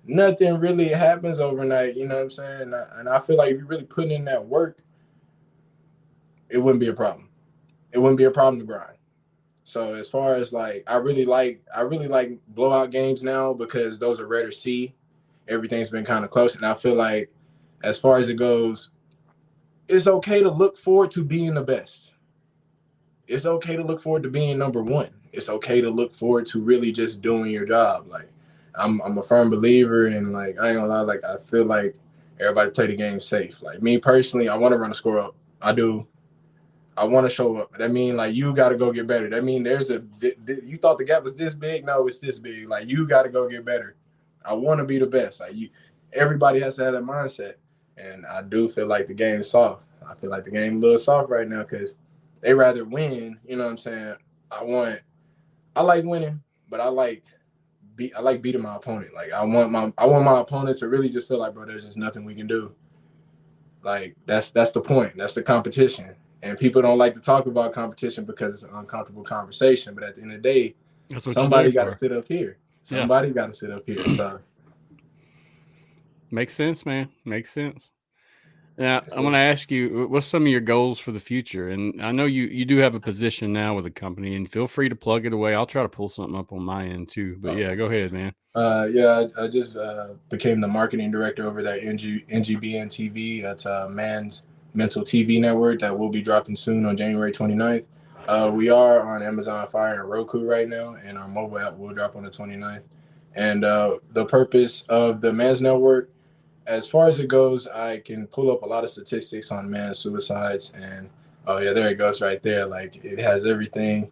Nothing really happens overnight, you know what I'm saying? And I feel like if you're really putting in that work, it wouldn't be a problem. it wouldn't be a problem to grind. So as far as like, I really like blowout games now because those are rare to see. Everything's been kind of close, and I feel like as far as it goes, it's okay to look forward to being the best. It's okay to look forward to being number one. It's okay to look forward to really just doing your job. Like, I'm a firm believer in, like, I ain't gonna lie, like, I feel like everybody play the game safe. Like, me personally, I want to run the score up. I do. I want to show up. That mean, like, you got to go get better. That mean you thought the gap was this big? No, it's this big. Like, you got to go get better. I want to be the best. Like, everybody has to have that mindset. And I do feel like the game's soft. I feel like the game a little soft right now because they rather win. You know what I'm saying? I like winning, but I like beating my opponent. Like, I want my opponent to really just feel like, bro, there's just nothing we can do. Like, that's the point. That's the competition. And people don't like to talk about competition because it's an uncomfortable conversation. But at the end of the day, somebody got to sit up here. Somebody got to sit up here. So makes sense, man. Makes sense. Now, I want to ask you, what's some of your goals for the future? And I know you do have a position now with the company, and feel free to plug it away. I'll try to pull something up on my end too. But yeah, go ahead, man. I just became the marketing director over at NGBN TV. That's Man's Mental TV network that will be dropping soon on January 29th. We are on Amazon Fire and Roku right now, and our mobile app will drop on the 29th. And the purpose of the Man's Network, as far as it goes, I can pull up a lot of statistics on man suicides, and oh yeah, there it goes right there. Like, it has everything.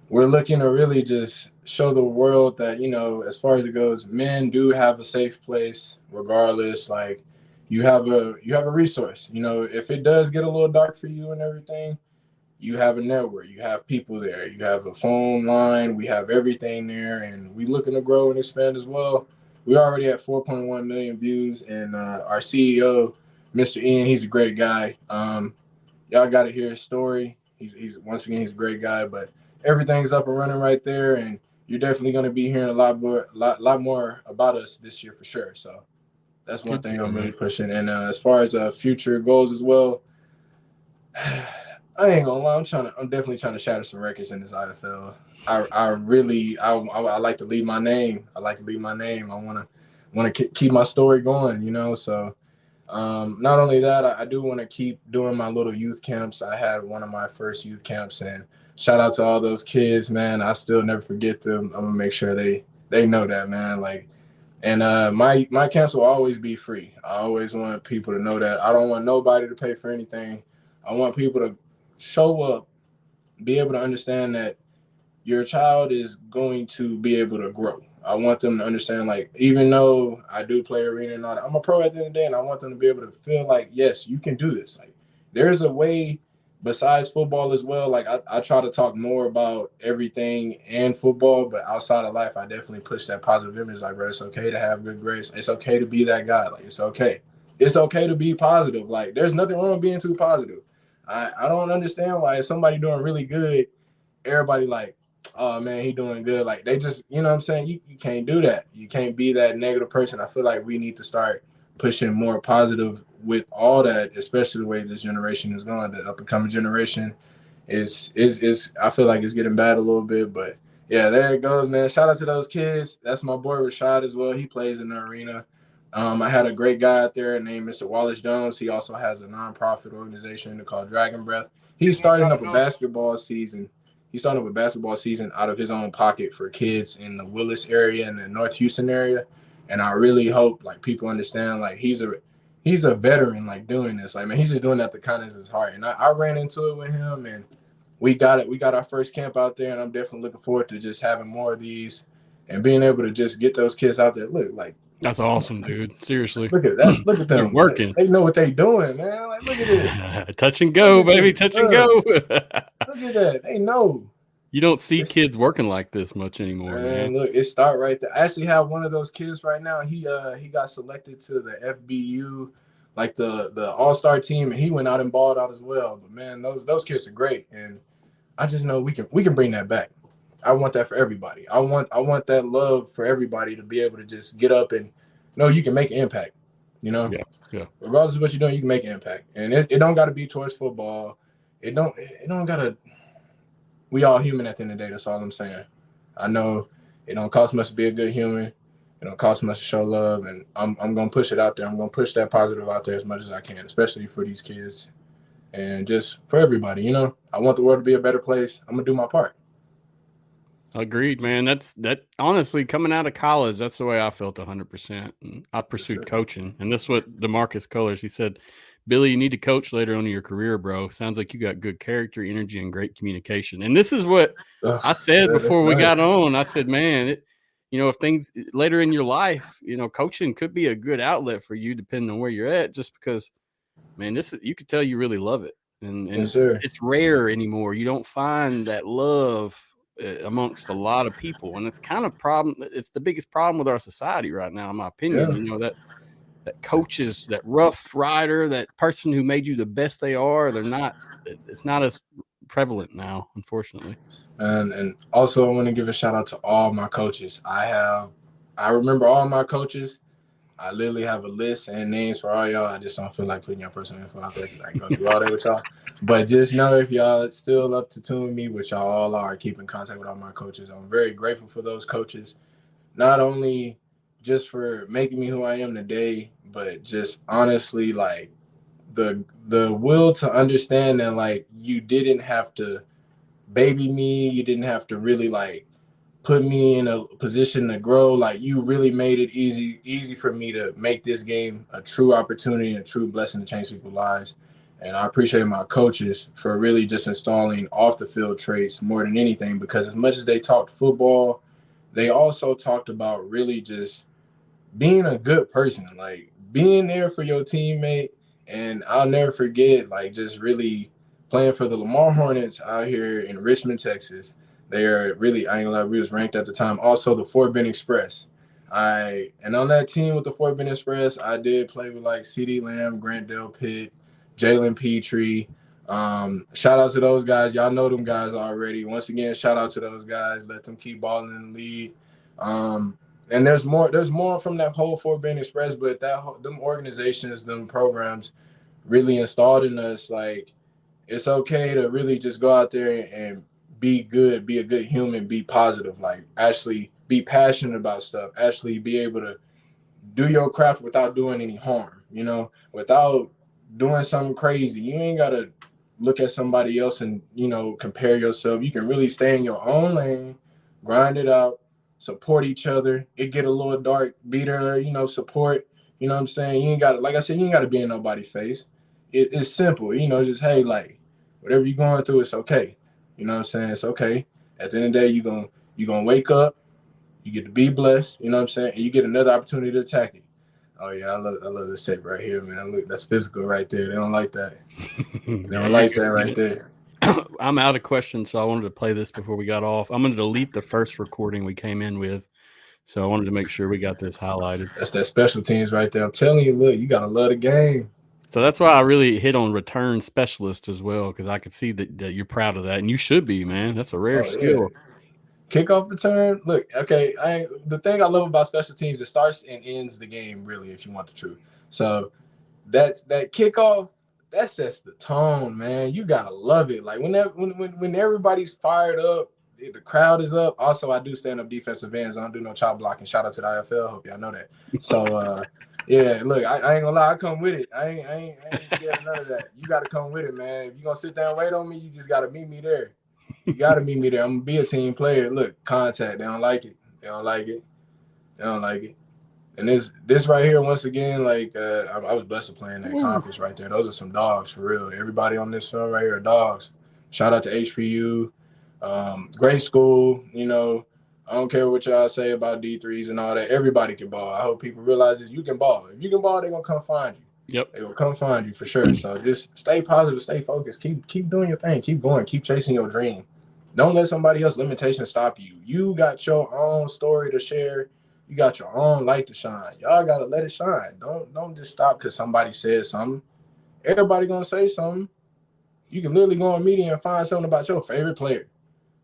We're looking to really just show the world that, you know, as far as it goes, men do have a safe place regardless. Like, you have a resource. You know, if it does get a little dark for you and everything, you have a network, you have people there, you have a phone line, we have everything there, and we looking to grow and expand as well. We already at 4.1 million views, and our CEO, Mr. Ian, he's a great guy. Y'all got to hear his story. He's once again, he's a great guy, but everything's up and running right there, and you're definitely going to be hearing a lot more about us this year for sure. So that's one thing I'm really pushing. And as far as future goals as well, I ain't gonna lie, I'm definitely trying to shatter some records in this IFL. I like to leave my name. I want to keep my story going, you know. So not only that, I do want to keep doing my little youth camps. I had one of my first youth camps, and shout out to all those kids, man. I still never forget them. I'm gonna make sure they know that, man. Like, and my camps will always be free. I always want people to know that. I don't want nobody to pay for anything. I want people to show up, be able to understand that your child is going to be able to grow. I want them to understand, like, even though I do play arena and all that, I'm a pro at the end of the day, and I want them to be able to feel like, yes, you can do this. Like, there's a way besides football as well. Like, I try to talk more about everything and football, but outside of life, I definitely push that positive image. Like, bro, it's okay to have good grades. It's okay to be that guy. Like, it's okay. It's okay to be positive. Like, there's nothing wrong with being too positive. I don't understand why if somebody doing really good, everybody like, oh man, he doing good. Like, they just, you know what I'm saying? You can't do that. You can't be that negative person. I feel like we need to start pushing more positive with all that, especially the way this generation is going. The up and coming generation is I feel like it's getting bad a little bit, but yeah, there it goes, man. Shout out to those kids. That's my boy Rashad as well. He plays in the arena. I had a great guy out there named Mr. Wallace Jones. He also has a nonprofit organization called Dragon Breath. He's starting up a basketball season. He's starting up a basketball season out of his own pocket for kids in the Willis area and the North Houston area. And I really hope, like, people understand, like, he's a veteran, like, doing this. Like, man, he's just doing that to kindness of his heart. And I ran into it with him, and we got it. We got our first camp out there, and I'm definitely looking forward to just having more of these and being able to just get those kids out there. Look, like, that's awesome, dude. Seriously. Look at that. Look at them. They're working. They know what they doing, man. Like, look at it. Touch and go, baby. Touch and go. Look at that. They know. You don't see kids working like this much anymore, man. Look, it start right there. I actually have one of those kids right now. He got selected to the FBU, like the all-star team, and he went out and balled out as well. But man, those kids are great, and I just know we can bring that back. I want that for everybody. I want that love for everybody to be able to just get up and know you can make an impact. You know, yeah. Regardless of what you're doing, you can make an impact, and it don't got to be towards football. It don't gotta. we all human at the end of the day. That's all I'm saying. I know it don't cost much to be a good human. It don't cost much to show love, and I'm gonna push it out there. I'm gonna push that positive out there as much as I can, especially for these kids and just for everybody. You know, I want the world to be a better place. I'm gonna do my part. Agreed, man. That honestly, coming out of college, that's the way I felt 100%. And I pursued coaching. And this is what DeMarcus Cullors, he said, Billy, you need to coach later on in your career, bro. Sounds like you got good character, energy, and great communication. And this is what I said before we got on. I said, man, if things later in your life, coaching could be a good outlet for you depending on where you're at, just because, man, you could tell you really love it. And Yes, it's rare anymore. You don't find that love amongst a lot of people, and it's kind of problem. It's the biggest problem with our society right now, in my opinion. Yeah. That coaches, that rough rider, that person who made you the best they are, it's not as prevalent now, unfortunately. And also I want to give a shout out to all my coaches. I remember all my coaches. I literally have a list and names for all y'all. I just don't feel like putting your personal info out there because I can go through all that with y'all. But just know if y'all still up to tune me, which y'all all are, keep in contact with all my coaches. I'm very grateful for those coaches, not only just for making me who I am today, but just honestly, like the will to understand that like you didn't have to baby me, you didn't have to really like put me in a position to grow. Like you really made it easy for me to make this game a true opportunity and a true blessing to change people's lives. And I appreciate my coaches for really just installing off the field traits more than anything, because as much as they talked football, they also talked about really just being a good person, like being there for your teammate. And I'll never forget, like just really playing for the Lamar Hornets out here in Richmond, Texas. They are really, I ain't gonna lie, we was ranked at the time. Also, the Fort Bend Express. And on that team with the Fort Bend Express, I did play with like C.D. Lamb, Grant Delpit, Jalen Petrie. Shout out to those guys. Y'all know them guys already. Once again, shout out to those guys. Let them keep balling in the league. And there's more from that whole Fort Bend Express, but them organizations, them programs really installed in us like it's okay to really just go out there and be good, be a good human, be positive, like actually be passionate about stuff, actually be able to do your craft without doing any harm, without doing something crazy. You ain't got to look at somebody else and, compare yourself. You can really stay in your own lane, grind it out, support each other. It get a little dark, be there, support. You know what I'm saying? You ain't got to, like I said, you ain't got to be in nobody's face. It's simple, just, hey, like, whatever you're going through, it's okay. You know what I'm saying? It's okay. At the end of the day, you're gonna wake up, you get to be blessed, you know what I'm saying? And you get another opportunity to attack it. Oh yeah, I love this shape right here, man. Look, that's physical right there. They don't like that. They don't like that right there. I'm out of questions, so I wanted to play this before we got off. I'm going to delete the first recording we came in with, so I wanted to make sure we got this highlighted. That's that special teams right there. I'm telling you, look, you got to love the game. So that's why I really hit on return specialist as well, because I could see that you're proud of that, and you should be, man. That's a rare skill. Yeah. Kickoff return. Look, okay. The thing I love about special teams, it starts and ends the game, really, if you want the truth. So that kickoff, that sets the tone, man. You gotta love it. Like when everybody's fired up, the crowd is up. Also, I do stand up defensive ends. I don't do no chop blocking. Shout out to the IFL. Hope y'all know that. So yeah, look, I ain't gonna lie, I come with it. I ain't scared of none of that. You gotta come with it, man. If you gonna sit there and wait on me, you just gotta meet me there. You gotta meet me there. I'm gonna be a team player. Look, contact. They don't like it. They don't like it. They don't like it. And this right here, once again, like I was blessed to play in that conference right there. Those are some dogs for real. Everybody on this film right here are dogs. Shout out to HPU. Great school. I don't care what y'all say about D3s and all that. Everybody can ball. I hope people realize that you can ball. If you can ball, they're gonna come find you. Yep. They will come find you for sure. So just stay positive, stay focused, keep doing your thing, keep going, keep chasing your dream. Don't let somebody else's limitations stop you. You got your own story to share. You got your own light to shine. Y'all gotta let it shine. Don't just stop because somebody said something. Everybody gonna say something. You can literally go on media and find something about your favorite player.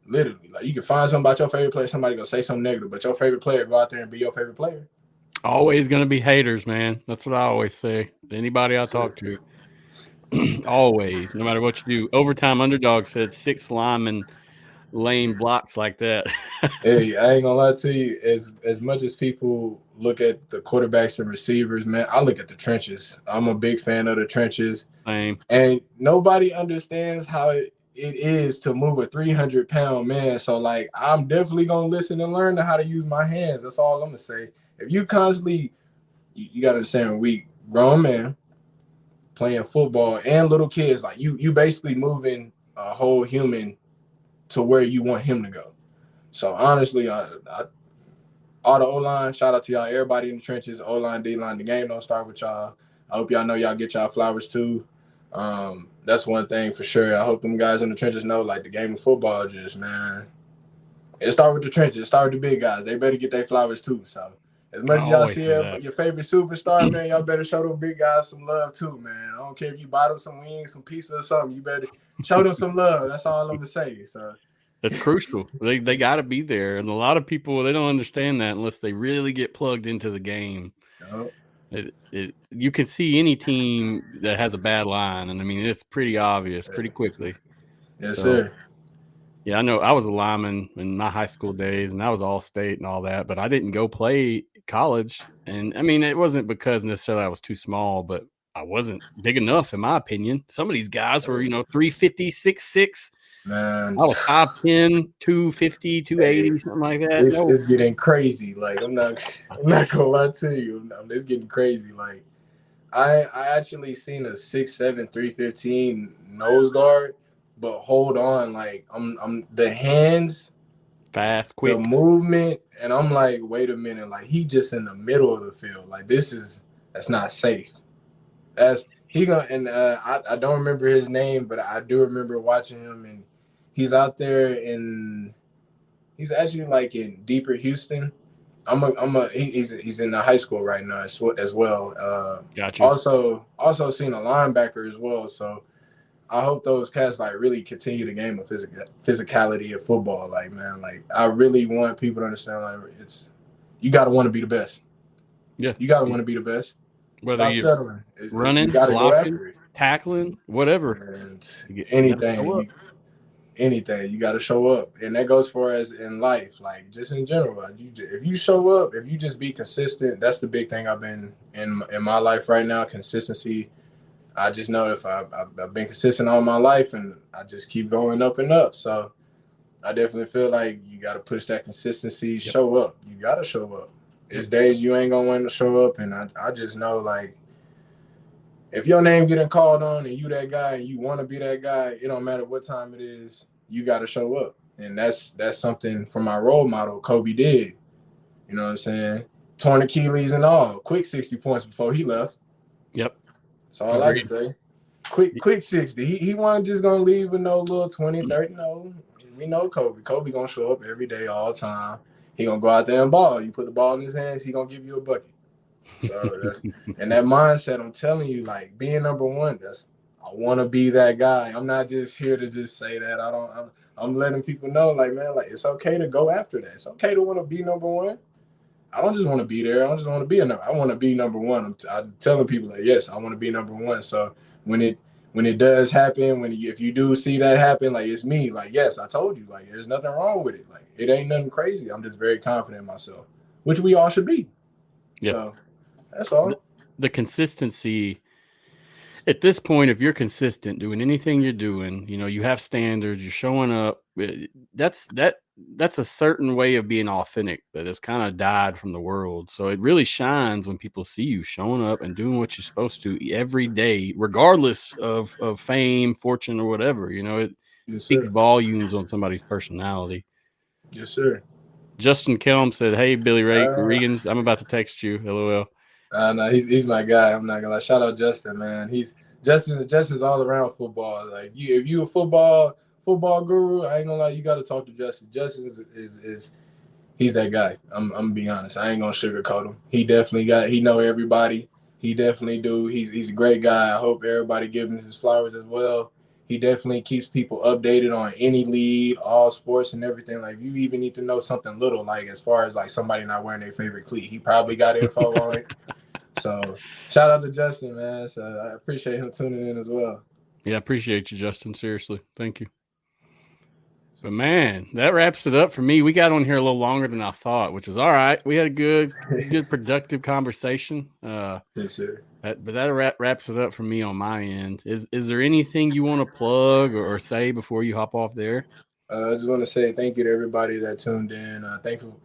Literally, like you can find something about your favorite player. Somebody gonna say something negative, but your favorite player go out there and be your favorite player. Always gonna be haters, man. That's what I always say. Anybody I talk to, always, no matter what you do. Overtime Underdog said 6 linemen lame blocks like that. Hey, I ain't gonna lie to you. As much as people look at the quarterbacks and receivers, man, I look at the trenches. I'm a big fan of the trenches. Same. And nobody understands how it is to move a 300-pound man. So, like, I'm definitely gonna listen and learn how to use my hands. That's all I'm gonna say. If you constantly, you gotta understand, we grown men playing football and little kids, like you basically moving a whole human to where you want him to go. So honestly, all the O-line, shout out to y'all, everybody in the trenches, O-line, D-line. The game don't start with y'all. I hope y'all know y'all get y'all flowers too. That's one thing for sure. I hope them guys in the trenches know, like, the game of football just, man, it start with the trenches. It start with the big guys. They better get their flowers too. So as much as y'all see your favorite superstar, man, y'all better show them big guys some love too, man. I don't care if you buy them some wings, some pizza or something. You better show them some love. That's all I'm gonna say. So that's crucial. They got to be there, and a lot of people, they don't understand that unless they really get plugged into the game. You can see any team that has a bad line, and I mean, it's pretty obvious pretty quickly. Yes, sir. Yeah, I know. I was a lineman in my high school days, and I was all state and all that, but I didn't go play college. And I mean, it wasn't because necessarily I was too small, but I wasn't big enough, in my opinion. Some of these guys were, 350, 6'6". Man, I was 5'10", 250, 280, something like that. It's getting crazy. Like, I'm not gonna lie to you. It's getting crazy. Like, I actually seen a 6'7", 315 nose guard, but hold on, like, I'm the hands, fast, quick, the movement, and I'm like, wait a minute, like, he just in the middle of the field. Like, that's not safe. I don't remember his name, but I do remember watching him, and he's out there he's actually like in deeper Houston. He's in the high school right now as well. Gotcha. Also seen a linebacker as well. So I hope those cats like really continue the game of physicality of football. Like, man, like, I really want people to understand, like, you got to want to be the best. Yeah, you got to want to be the best. Whether Stop settling. Running, you got to go blocking, after it. Tackling, whatever. And anything, you got to show up, and that goes for as in life, like, just in general. If you show up, if you just be consistent, that's the big thing I've been in my life right now. Consistency. I just know if I've been consistent all my life, and I just keep going up and up. So I definitely feel like you got to push that consistency. Yep. Show up. You got to show up. There's days you ain't gonna want to show up, and I just know, like, if your name getting called on and you that guy and you want to be that guy, it don't matter what time it is, you got to show up. And that's something from my role model, Kobe did. You know what I'm saying? Torn Achilles and all. Quick 60 points before he left. Yep. That's all I can say. Quick 60. He wasn't just going to leave with no little 20, 30. No, we know Kobe. Kobe going to show up every day, all the time. He going to go out there and ball. You put the ball in his hands, he going to give you a bucket. So and that mindset, I'm telling you, like, being number one, I want to be that guy. I'm not just here to just say that. I'm letting people know, like, man, like, it's okay to go after that. It's okay to want to be number one. I don't just want to be there. I don't just want to be I want to be number one. I'm telling people, like, yes, I want to be number one. So when it does happen, if you do see that happen, like, it's me. Like, yes, I told you, like, there's nothing wrong with it. Like, it ain't nothing crazy. I'm just very confident in myself, which we all should be. Yeah. So that's all. The consistency at this point, if you're consistent doing anything you're doing, you have standards, you're showing up. That's a certain way of being authentic that has kind of died from the world. So it really shines when people see you showing up and doing what you're supposed to every day, regardless of fame, fortune, or whatever. It speaks volumes on somebody's personality. Yes, sir. Justin Kelm said, "Hey, Billy Ray, Reagins, I'm about to text you. LOL." No, he's my guy. I'm not gonna lie. Shout out Justin, man. Justin's all around football. Like, if you a football guru, I ain't gonna lie. You got to talk to Justin. Justin is he's that guy. I'm gonna be honest. I ain't gonna sugarcoat him. He know everybody. He definitely do. He's a great guy. I hope everybody give him his flowers as well. He definitely keeps people updated on any league, all sports and everything. Like, you even need to know something little, like, as far as, like, somebody not wearing their favorite cleat. He probably got info on it. So shout out to Justin, man. So I appreciate him tuning in as well. Yeah, I appreciate you, Justin. Seriously. Thank you. But man, that wraps it up for me. We got on here a little longer than I thought, which is all right. We had a good productive conversation. Yes, sir. But that wraps it up for me on my end. Is there anything you want to plug or say before you hop off there? I just want to say thank you to everybody that tuned in.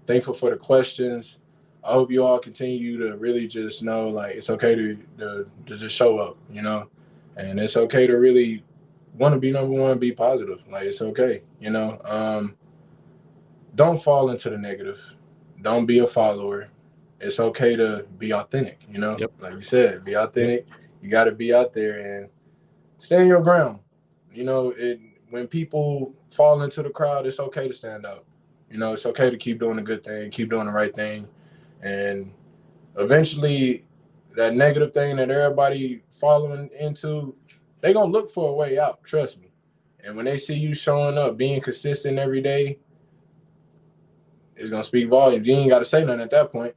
Thankful for the questions. I hope you all continue to really just know, like, it's okay to just show up, and it's okay to really want to be number one, be positive. Like, it's okay, Don't fall into the negative. Don't be a follower. It's okay to be authentic, Yep. Like you said, be authentic. You got to be out there and stand your ground. When people fall into the crowd, it's okay to stand out. It's okay to keep doing a good thing, keep doing the right thing. And eventually that negative thing that everybody following into, they're going to look for a way out, trust me. And when they see you showing up, being consistent every day, it's going to speak volumes. You ain't got to say nothing at that point.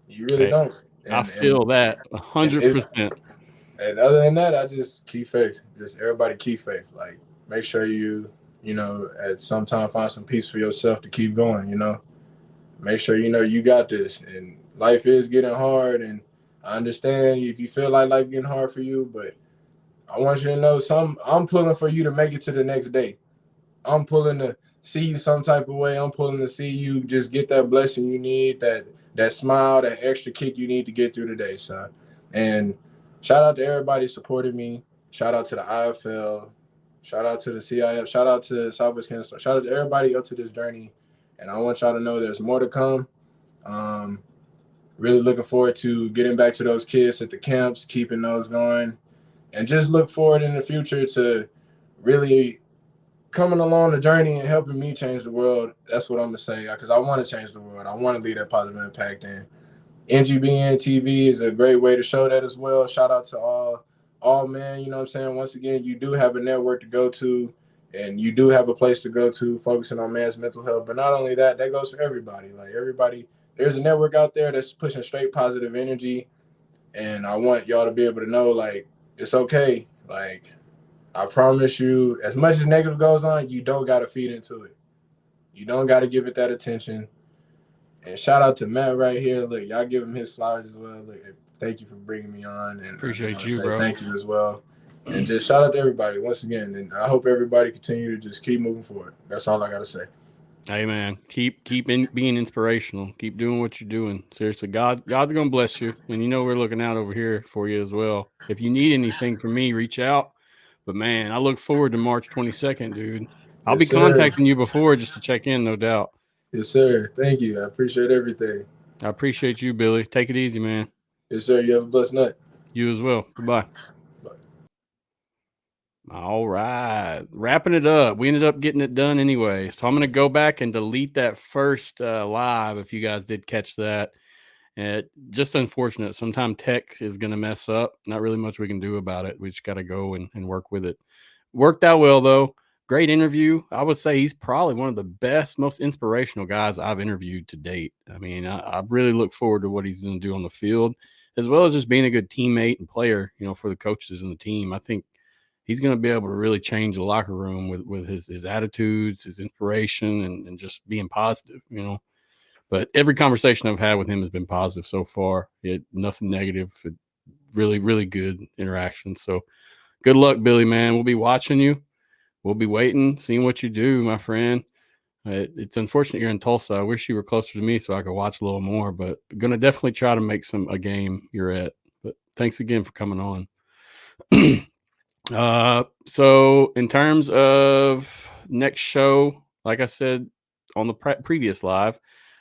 You really don't. I feel that 100%. And other than that, I just keep faith. Just everybody keep faith. Like, make sure you at some time find some peace for yourself to keep going, Make sure you got this. And life is getting hard, and I understand if you feel like life getting hard for you, but I want you to know I'm pulling for you to make it to the next day. I'm pulling to see you some type of way. I'm pulling to see you just get that blessing you need, that smile, that extra kick you need to get through the day, son. And shout out to everybody supporting me. Shout out to the IFL. Shout out to the CIF. Shout out to Southwest Kansas. Shout out to everybody up to this journey. And I want y'all to know there's more to come. Really looking forward to getting back to those kids at the camps, keeping those going. And just look forward in the future to really coming along the journey and helping me change the world. That's what I'm going to say, because I want to change the world. I want to leave that positive impact. And NGBN TV is a great way to show that as well. Shout out to all men, you know what I'm saying? Once again, you do have a network to go to, and you do have a place to go to focusing on man's mental health. But not only that, that goes for everybody. Like, everybody, there's a network out there that's pushing straight positive energy. And I want y'all to be able to know, like, it's okay. Like, I promise you, as much as negative goes on, you don't got to feed into it. You don't got to give it that attention. And shout out to Matt right here. Look, y'all give him his flowers as well. Look, thank you for bringing me on. And Appreciate you, bro. Thank you as well. And just shout out to everybody once again. And I hope everybody continue to just keep moving forward. That's all I got to say. Hey, man, keep being inspirational. Keep doing what you're doing. Seriously, God's going to bless you. And we're looking out over here for you as well. If you need anything from me, reach out. But, man, I look forward to March 22nd, dude. I'll be contacting you before just to check in, no doubt. Yes, sir. Thank you. I appreciate everything. I appreciate you, Billy. Take it easy, man. Yes, sir. You have a blessed night. You as well. Goodbye. Bye. All right. Wrapping it up. We ended up getting it done anyway. So I'm going to go back and delete that first live if you guys did catch that. Just unfortunate. Sometimes tech is going to mess up. Not really much we can do about it. We just got to go and work with it. Worked out well, though. Great interview. I would say he's probably one of the best, most inspirational guys I've interviewed to date. I mean, I really look forward to what he's going to do on the field, as well as just being a good teammate and player, for the coaches and the team. I think he's going to be able to really change the locker room with his attitudes, his inspiration, and just being positive, But every conversation I've had with him has been positive so far. Nothing negative. Really, really good interaction. So good luck, Billy, man. We'll be watching you. We'll be waiting, seeing what you do, my friend. It's unfortunate you're in Tulsa. I wish you were closer to me so I could watch a little more, but I'm going to definitely try to make a game you're at. But thanks again for coming on. So in terms of next show, like I said on the previous live,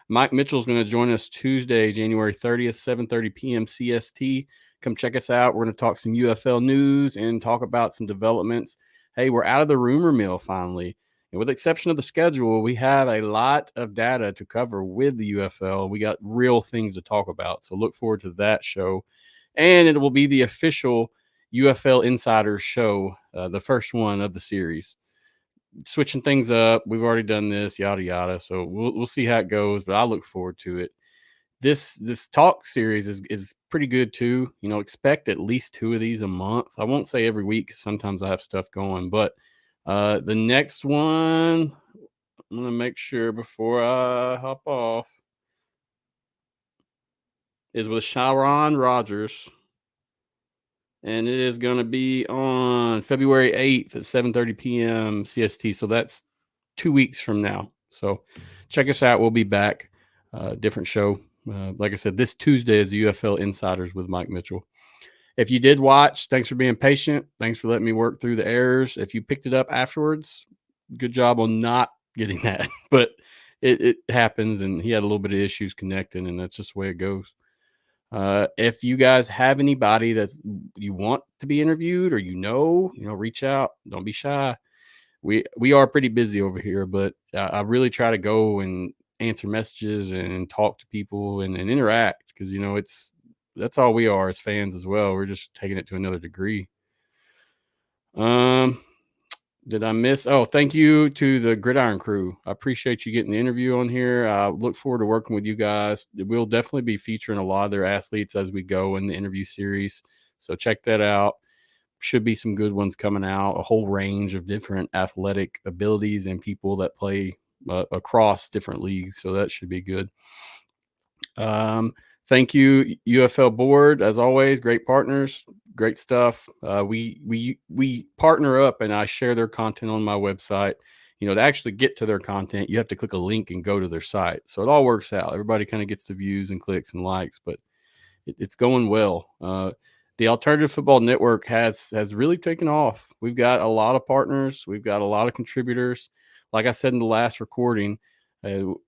Mike Mitchell is going to join us Tuesday, January 30th, 7:30 p.m. CST. Come check us out. We're going to talk some UFL news and talk about some developments. Hey, we're out of the rumor mill finally. And with the exception of the schedule, we have a lot of data to cover with the UFL. We got real things to talk about. So look forward to that show. And it will be the official UFL Insiders show, the first one of the series. Switching things up. We've already done this, yada, yada. So we'll see how it goes, but I look forward to it. This talk series is pretty good too. Expect at least 2 of these a month. I won't say every week, 'cause sometimes I have stuff going, but the next one I'm going to make sure before I hop off, is with Sharon Rogers. And it is going to be on February 8th at 7:30 p.m. CST. So that's 2 weeks from now. So check us out. We'll be back. Different show. Like I said, this Tuesday is the UFL Insiders with Mike Mitchell. If you did watch, thanks for being patient. Thanks for letting me work through the errors. If you picked it up afterwards, good job on not getting that. But it happens, and he had a little bit of issues connecting, and that's just the way it goes. If you guys have anybody that's you want to be interviewed or reach out. Don't be shy. We are pretty busy over here, but I really try to go and answer messages and talk to people and interact because that's all we are as fans as well. We're just taking it to another degree. Did I miss? Oh, thank you to the Gridiron crew. I appreciate you getting the interview on here. I look forward to working with you guys. We'll definitely be featuring a lot of their athletes as we go in the interview series. So check that out. Should be some good ones coming out, a whole range of different athletic abilities and people that play across different leagues. So that should be good. Thank you, UFL board. As always, great partners, great stuff. We partner up, and I share their content on my website. To actually get to their content, you have to click a link and go to their site. So it all works out. Everybody kind of gets the views and clicks and likes, but it's going well. The Alternative Football Network has really taken off. We've got a lot of partners. We've got a lot of contributors. Like I said in the last recording,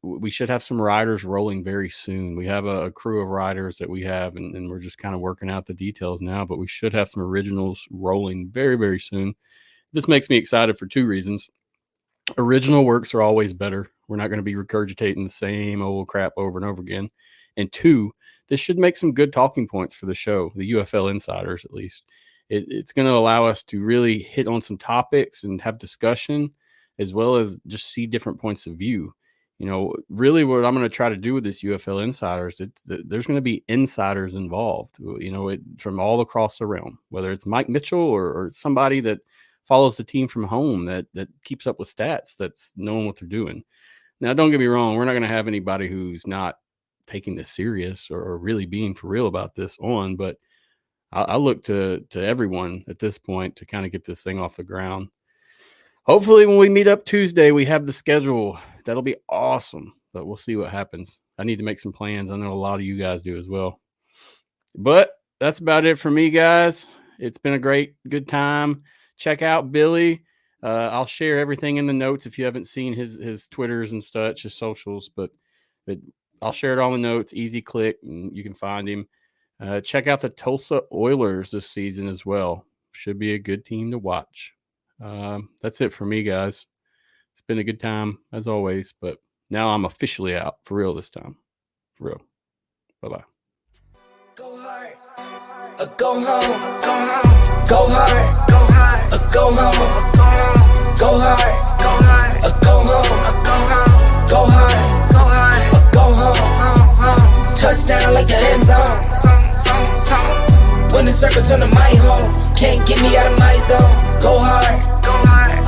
we should have some riders rolling very soon. We have a crew of riders that we have, and we're just kind of working out the details now, but we should have some originals rolling very, very soon. This makes me excited for two reasons. Original works are always better. We're not going to be regurgitating the same old crap over and over again. And two, this should make some good talking points for the show, the UFL Insiders at least. It's going to allow us to really hit on some topics and have discussion, as well as just see different points of view. Really what I'm going to try to do with this UFL Insiders, there's going to be insiders involved, from all across the realm, whether it's Mike Mitchell or somebody that follows the team from home that keeps up with stats, that's knowing what they're doing. Now, don't get me wrong. We're not going to have anybody who's not taking this serious or really being for real about this on, but I look to everyone at this point to kind of get this thing off the ground. Hopefully when we meet up Tuesday, we have the schedule. That'll be awesome, but we'll see what happens. I need to make some plans. I know a lot of you guys do as well. But that's about it for me, guys. It's been a good time. Check out Billy. I'll share everything in the notes if you haven't seen his Twitters and such, his socials, but I'll share it all in the notes. Easy click, and you can find him. Check out the Tulsa Oilers this season as well. Should be a good team to watch. That's it for me, guys. It's been a good time as always, but now I'm officially out for real this time. For real. Bye-bye. Go hard, go home, go home, go hard, go hard, go home, go hard, go hard, go home, go hard, go hard, go home, touchdown like an end zone. When the circle turn to my home, can't get me out of my zone. Go hard,